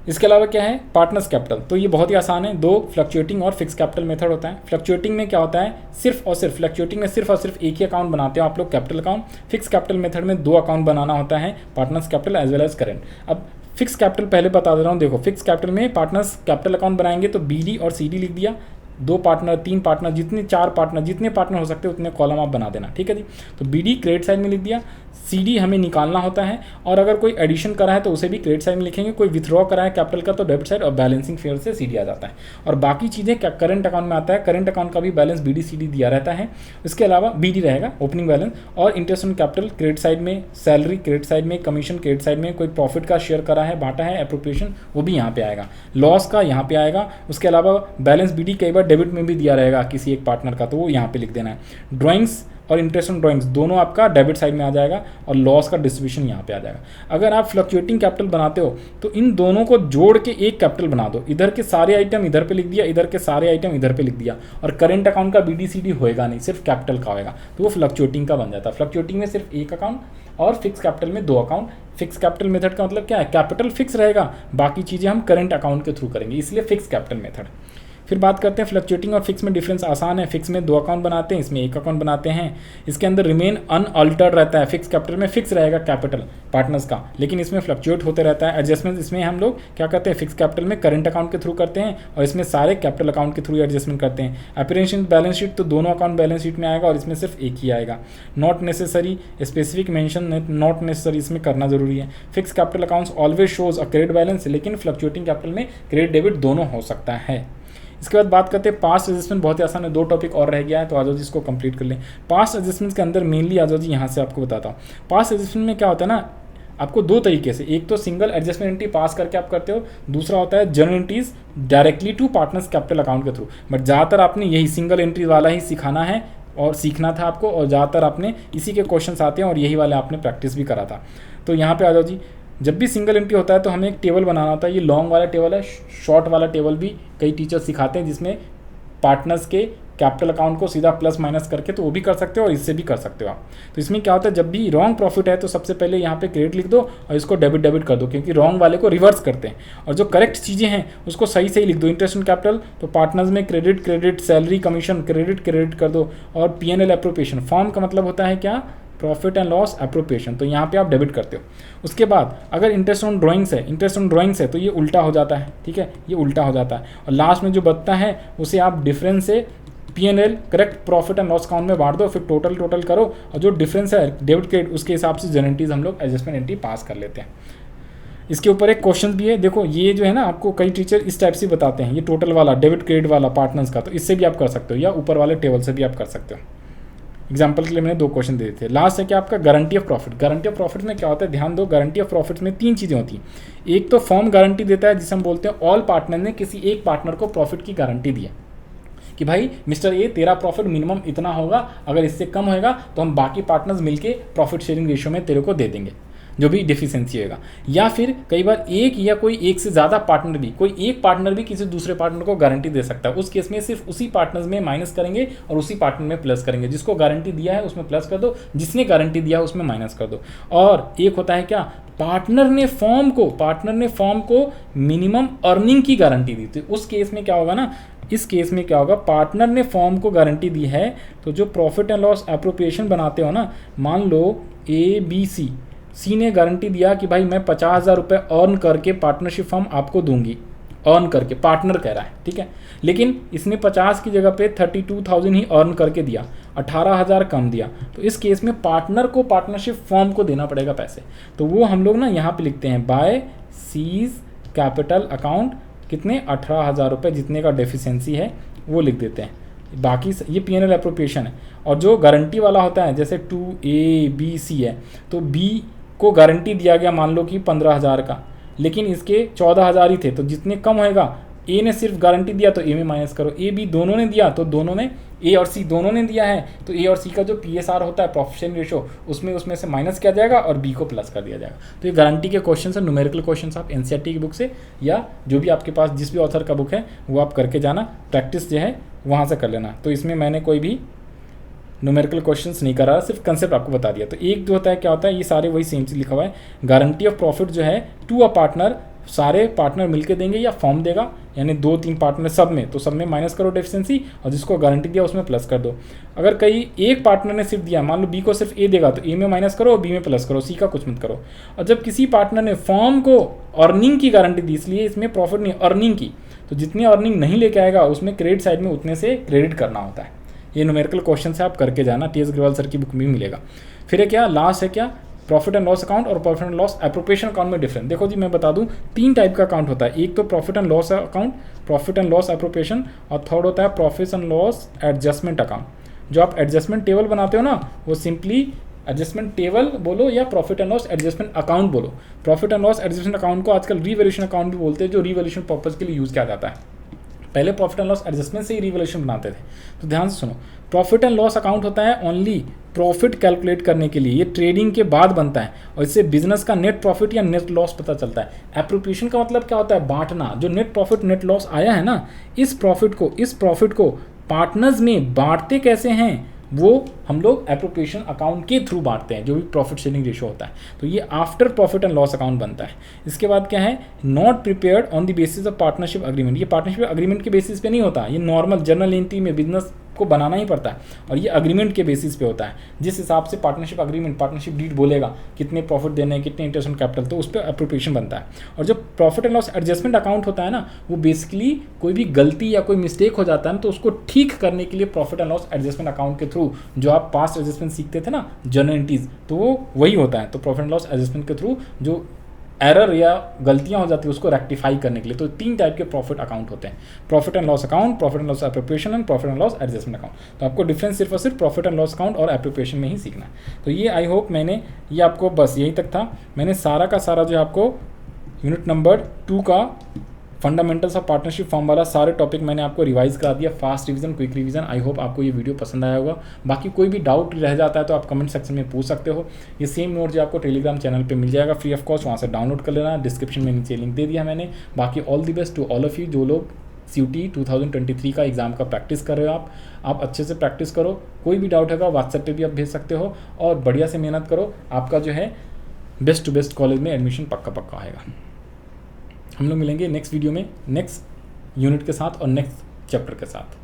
इसके अलावा क्या है, पार्टनर्स कैपिटल। तो ये बहुत ही आसान है, 2 फ्लक्चुएटिंग और फिक्स कैपिटल मेथड होता है। फ्लक्चुएटिंग में क्या होता है, सिर्फ और सिर्फ फ्लक्चुएटिंग में सिर्फ और सिर्फ एक ही अकाउंट बनाते हो आप लोग, capital account. Fix capital method में 2 अकाउंट बनाना होता है, partners capital as well as current. अब फिक्स कैपिटल पहले बता दे रहा हूँ, देखो फिक्स कैपिटल में पार्टनर्स कैपिटल अकाउंट बनाएंगे तो BD और CD लिख दिया, 2 पार्टनर 3 पार्टनर, जितने 4 पार्टनर, जितने पार्टनर हो सकते हैं उतने कॉलम आप बना देना, ठीक है जी। तो BD क्रेडिट साइड में लिख दिया, CD हमें निकालना होता है, और अगर कोई एडिशन करा है तो उसे भी क्रेडिट साइड में लिखेंगे, कोई विथड्रॉ करा है कैपिटल का तो डेबिट साइड, और बैलेंसिंग फिगर से CD आ जाता है। और बाकी चीज़ें क्या करंट अकाउंट में आता है, करंट अकाउंट का भी बैलेंस BD CD दिया रहता है। इसके अलावा BD रहेगा ओपनिंग बैलेंस, और interest on capital credit side में, सैलरी क्रेडिट साइड में, कमीशन क्रेडिट साइड में, कोई प्रॉफिट का शेयर करा है, बांटा है, एप्रोप्रिएशन वो भी यहाँ पे आएगा, लॉस का यहाँ पे आएगा। उसके अलावा बैलेंस BD कई बार डेबिट में भी दिया रहेगा किसी एक पार्टनर का, तो वो यहाँ पे लिख देना है। ड्राइंग्स और इंटरेस्ट ऑन ड्राइंग्स दोनों आपका डेबिट साइड में आ जाएगा, और लॉस का डिस्ट्रीब्यूशन यहाँ पे आ जाएगा। अगर आप फ्लक्चुएटिंग कैपिटल बनाते हो तो इन दोनों को जोड़ के एक कैपिटल बना दो, इधर के सारे आइटम इधर पे लिख दिया, इधर के सारे आइटम इधर पे लिख दिया, और करेंट अकाउंट का BD CD होएगा नहीं, सिर्फ कैपिटल का होएगा, तो वो फ्लक्चुएटिंग का बन जाता है। फ्लक्चुएटिंग में सिर्फ एक अकाउंट और फिक्स कैपिटल में 2 अकाउंट। फिक्स कैपिटल मेथड का मतलब क्या है, कैपिटल फिक्स रहेगा, बाकी चीज़ें हम करेंट अकाउंट के थ्रू करेंगे, इसलिए फिक्स कैपिटल मेथड। फिर बात करते हैं फ्लक्चुएटिंग और फिक्स में डिफरेंस आसान है। फिक्स में 2 अकाउंट बनाते हैं, इसमें 1 अकाउंट बनाते हैं। इसके अंदर रिमेन अनअल्टर्ड रहता है, फिक्स कैपिटल में फिक्स रहेगा कैपिटल पार्टनर्स का, लेकिन इसमें फ्लक्चुएट होते रहता है। एडजस्टमेंट इसमें हम लोग क्या करते हैं, फिक्स कैपिटल में करंट अकाउंट के थ्रू करते हैं, और इसमें सारे कैपिटल अकाउंट के थ्रू एडजस्टमेंट करते हैं। अपीयरेंस बैलेंस शीट तो दोनों अकाउंट बैलेंस शीट में आएगा, और इसमें सिर्फ एक ही आएगा। Not necessary, specific mention not necessary इसमें करना जरूरी है। Fix capital accounts always shows a credit balance, लेकिन फ्लक्चुएटिंग कैपिटल में क्रेडिट डेबिट दोनों हो सकता है। इसके बाद बात करते हैं पास्ट एडजस्टमेंट। बहुत ही आसान है, 2 टॉपिक और रह गया है, तो आ जाओ जी इसको कंप्लीट कर लें। पास्ट एडजस्टमेंट के अंदर मेनली आ जाओ जी, यहाँ से आपको बताता हूँ। पास्ट एडजस्टमेंट में क्या होता है ना, आपको 2 तरीके से, एक तो सिंगल एडजस्टमेंट एंट्री पास करके आप करते हो, दूसरा होता है journal entries directly to partners capital account के थ्रू। बट ज़्यादातर आपने यही सिंगल एंट्री वाला ही सिखाना है और सीखना था आपको, और ज़्यादातर आपने इसी के क्वेश्चन आते हैं और यही वाले आपने प्रैक्टिस भी करा था। तो यहाँ पे आ जाओ जी, जब भी सिंगल एंट्री होता है तो हमें एक टेबल बनाना होता है। ये लॉन्ग वाला टेबल है, शॉर्ट वाला टेबल भी कई टीचर सिखाते हैं, जिसमें पार्टनर्स के कैपिटल अकाउंट को सीधा प्लस माइनस करके, तो वो भी कर सकते हो और इससे भी कर सकते हो आप। तो इसमें क्या होता है, जब भी रॉन्ग प्रॉफिट है तो सबसे पहले यहाँ पे क्रेडिट लिख दो और इसको डेबिट कर दो, क्योंकि रॉन्ग वाले को रिवर्स करते हैं, और जो करेक्ट चीज़ें हैं उसको सही सही लिख दो। इंटरेस्ट ऑन कैपिटल तो पार्टनर्स में क्रेडिट, सैलरी कमीशन क्रेडिट कर दो, और P&L एप्रोप्रिएशन, फॉर्म का मतलब होता है क्या, प्रॉफिट एंड लॉस एप्रोप्रिएशन, तो यहाँ पे आप डेबिट करते हो। उसके बाद अगर इंटरेस्ट ऑन ड्राइंग्स है तो ये उल्टा हो जाता है, ठीक है, ये उल्टा हो जाता है, और लास्ट में जो बचता है उसे आप डिफरेंस से P&L correct profit and loss account में बांट दो, फिर टोटल करो, और जो डिफरेंस है डेबिट क्रेडिट उसके हिसाब से जनरल हम लोग एडजस्टमेंट एंट्री पास कर लेते हैं। इसके ऊपर एक क्वेश्चन भी है, देखो ये जो है ना, आपको कई टीचर इस टाइप से बताते हैं, ये टोटल वाला डेबिट क्रेडिट वाला पार्टनर्स का, तो इससे भी आप कर सकते हो, या ऊपर वाले टेबल से भी आप कर सकते हो। एग्जाम्पल के लिए मैंने 2 क्वेश्चन दे दिए थे। लास्ट है क्या आपका guarantee of profit. Guarantee of profit में क्या होता है, ध्यान दो, गारंटी ऑफ प्रॉफिट में 3 चीज़ें होती हैं। एक तो फर्म गारंटी देता है जिसे हम बोलते हैं ऑल पार्टनर ने किसी एक पार्टनर को प्रॉफिट की गारंटी दी है कि भाई मिस्टर ए तेरा प्रॉफिट मिनिमम इतना होगा, अगर इससे कम होगा तो हम बाकी पार्टनर्स मिलके प्रॉफिट शेयरिंग रेशियो में तेरे को दे देंगे जो भी डिफिशिएंसी होगा। या फिर कई बार एक या कोई एक से ज़्यादा पार्टनर भी, कोई एक पार्टनर भी किसी दूसरे पार्टनर को गारंटी दे सकता है। उस केस में सिर्फ उसी पार्टनर्स में माइनस करेंगे और उसी पार्टनर में प्लस करेंगे। जिसको गारंटी दिया है उसमें प्लस कर दो, जिसने गारंटी दिया है उसमें माइनस कर दो। और एक होता है क्या, पार्टनर ने फॉर्म को मिनिमम अर्निंग की गारंटी दी। तो उस केस में क्या होगा ना, इस केस में क्या होगा, पार्टनर ने फॉर्म को गारंटी दी है तो जो प्रॉफिट एंड लॉस एप्रोप्रिएशन बनाते हो ना, मान लो ए बी सी ने गारंटी दिया कि भाई मैं 50,000 रुपये अर्न करके पार्टनरशिप फॉर्म आपको दूंगी, अर्न करके पार्टनर कह रहा है, ठीक है। लेकिन इसने 50 की जगह पे 32,000 ही अर्न करके दिया, 18,000 कम दिया। तो इस केस में पार्टनर को पार्टनरशिप फॉर्म को देना पड़ेगा पैसे। तो वो हम लोग ना यहाँ पे लिखते हैं बाय सीज कैपिटल अकाउंट, कितने 18,000 रुपये जितने का डेफिशिएंसी है वो लिख देते हैं। बाकी ये P&L एप्रोप्रिएशन है। और जो गारंटी वाला होता है जैसे 2A B C है, तो B को गारंटी दिया गया मान लो कि 15,000 का, लेकिन इसके 14,000 ही थे, तो जितने कम होएगा, ए ने सिर्फ गारंटी दिया तो ए में माइनस करो, ए बी दोनों ने दिया तो दोनों में, ए और सी दोनों ने दिया है तो ए और सी का जो PSR होता है प्रॉफिट शेयरिंग रेशियो, उसमें से माइनस किया जाएगा और बी को प्लस कर दिया जाएगा। तो ये गारंटी के क्वेश्चन है, न्यूमेरिकल क्वेश्चन आप NCERT की बुक से या जो भी आपके पास जिस भी ऑथर का बुक है वो आप करके जाना, प्रैक्टिस जो है वहाँ से कर लेना। तो इसमें मैंने कोई भी न्यूमेरिकल क्वेश्चंस नहीं करा, सिर्फ कंसेप्ट आपको बता दिया। तो एक जो होता है क्या होता है, ये सारे वही सेम चीज़ लिखा हुआ है, गारंटी ऑफ प्रॉफिट जो है टू अ पार्टनर, सारे पार्टनर मिलके देंगे या फॉर्म देगा, यानी 2-3 पार्टनर सब में, तो सब में माइनस करो डेफिशिएंसी और जिसको गारंटी दिया उसमें प्लस कर दो। अगर कहीं एक पार्टनर ने सिर्फ दिया, मान लो बी को सिर्फ ए देगा तो ए में माइनस करो और बी में प्लस करो, सी का कुछ मत करो। और जब किसी पार्टनर ने फॉर्म को अर्निंग की गारंटी दी, इसलिए इसमें प्रॉफिट नहीं अर्निंग की, तो जितनी अर्निंग नहीं लेके आएगा उसमें क्रेडिट साइड में उतने से क्रेडिट करना होता है। ये न्यूमेरिकल क्वेश्चन से आप करके जाना, TS अग्रवाल सर की बुक में भी मिलेगा। फिर है क्या, लास्ट है क्या, प्रॉफिट एंड लॉस अकाउंट और profit and loss appropriation account में डिफरेंस। देखो जी मैं बता दूं, 3 टाइप का अकाउंट होता है। एक तो profit and loss account, profit and loss appropriation, और थर्ड होता है profit and loss adjustment account. जो आप एडजस्टमेंट टेबल बनाते हो ना, वो सिंपली एडजस्टमेंट टेबल बोलो या profit and loss adjustment account बोलो। Profit and loss adjustment account को आजकल रिवैल्यूएशन अकाउंट भी बोलते हैं, जो रिवैल्यूएशन पर्पज के लिए यूज़ किया जाता है। पहले प्रॉफिट एंड लॉस एडजस्टमेंट से ही रिवैल्यूएशन बनाते थे। तो ध्यान से सुनो, प्रॉफिट एंड लॉस अकाउंट होता है ओनली प्रॉफिट कैलकुलेट करने के लिए, ये ट्रेडिंग के बाद बनता है और इससे बिजनेस का नेट प्रॉफिट या नेट लॉस पता चलता है। एप्रोप्रिएशन का मतलब क्या होता है, बांटना। जो नेट प्रॉफिट नेट लॉस आया है ना, इस प्रॉफिट को पार्टनर्स में बांटते कैसे हैं, वो हम लोग एप्रोप्रिएशन अकाउंट के थ्रू बांटते हैं, जो भी प्रॉफिट शेयरिंग रेशियो होता है। तो ये after profit and loss account बनता है। इसके बाद क्या है, not prepared on the basis of partnership agreement. ये पार्टनरशिप अग्रीमेंट के बेसिस पे नहीं होता, ये नॉर्मल जनरल एंटिटी में बिजनेस को बनाना ही पड़ता है और ये अग्रीमेंट के बेसिस पे होता है। जिस हिसाब से पार्टनरशिप अग्रीमेंट, पार्टनरशिप डीड बोलेगा कितने प्रॉफिट देने हैं, कितने इंटरेस्ट ऑन कैपिटल, तो उस पर एप्रोप्रिएशन बनता है। और जो profit and loss adjustment account होता है ना, वो बेसिकली कोई भी गलती या कोई मिस्टेक हो जाता है तो उसको ठीक करने के लिए profit and loss adjustment account के थ्रू, जो आप पास्ट एडजस्टमेंट सीखते थे ना जनरल एंटिटीज, तो वो वही होता है। तो प्रॉफिट एंड लॉस एडजस्टमेंट के थ्रू जो एरर या गलतियां हो जाती है उसको रेक्टिफाई करने के लिए। तो 3 टाइप के प्रॉफिट अकाउंट होते हैं, profit and loss account, profit and loss appropriation and profit and loss adjustment account. तो आपको डिफरेंस सिर्फ और सिर्फ प्रॉफिट एंड लॉस अकाउंट और एप्रोप्रिएशन में ही सीखना है। तो ये आई होप मैंने ये आपको बस यहीं तक था। मैंने सारा का सारा जो आपको यूनिट नंबर 2 का फंडामेंटल्स ऑफ पार्टनरशिप फॉर्म वाला सारे टॉपिक मैंने आपको रिवाइज करा दिया, fast revision, quick revision. I hope आपको ये वीडियो पसंद आया होगा। बाकी कोई भी डाउट रह जाता है तो आप कमेंट सेक्शन में पूछ सकते हो। ये सेम नोट जो आपको टेलीग्राम चैनल पे मिल जाएगा फ्री ऑफ कॉस्ट, वहाँ से डाउनलोड कर लेना। डिस्क्रिप्शन में नीचे लिंक दे दिया मैंने। बाकी all the best to all of you जो लोग CUT 2023 का एग्ज़ाम का प्रैक्टिस कर रहे हो। आप अच्छे से प्रैक्टिस करो। कोई भी डाउट होगा व्हाट्सएप पे भी आप भेज सकते हो और बढ़िया से मेहनत करो। आपका जो है बेस्ट टू बेस्ट कॉलेज में एडमिशन पक्का आएगा। हम लोग मिलेंगे नेक्स्ट वीडियो में नेक्स्ट यूनिट के साथ और नेक्स्ट चैप्टर के साथ।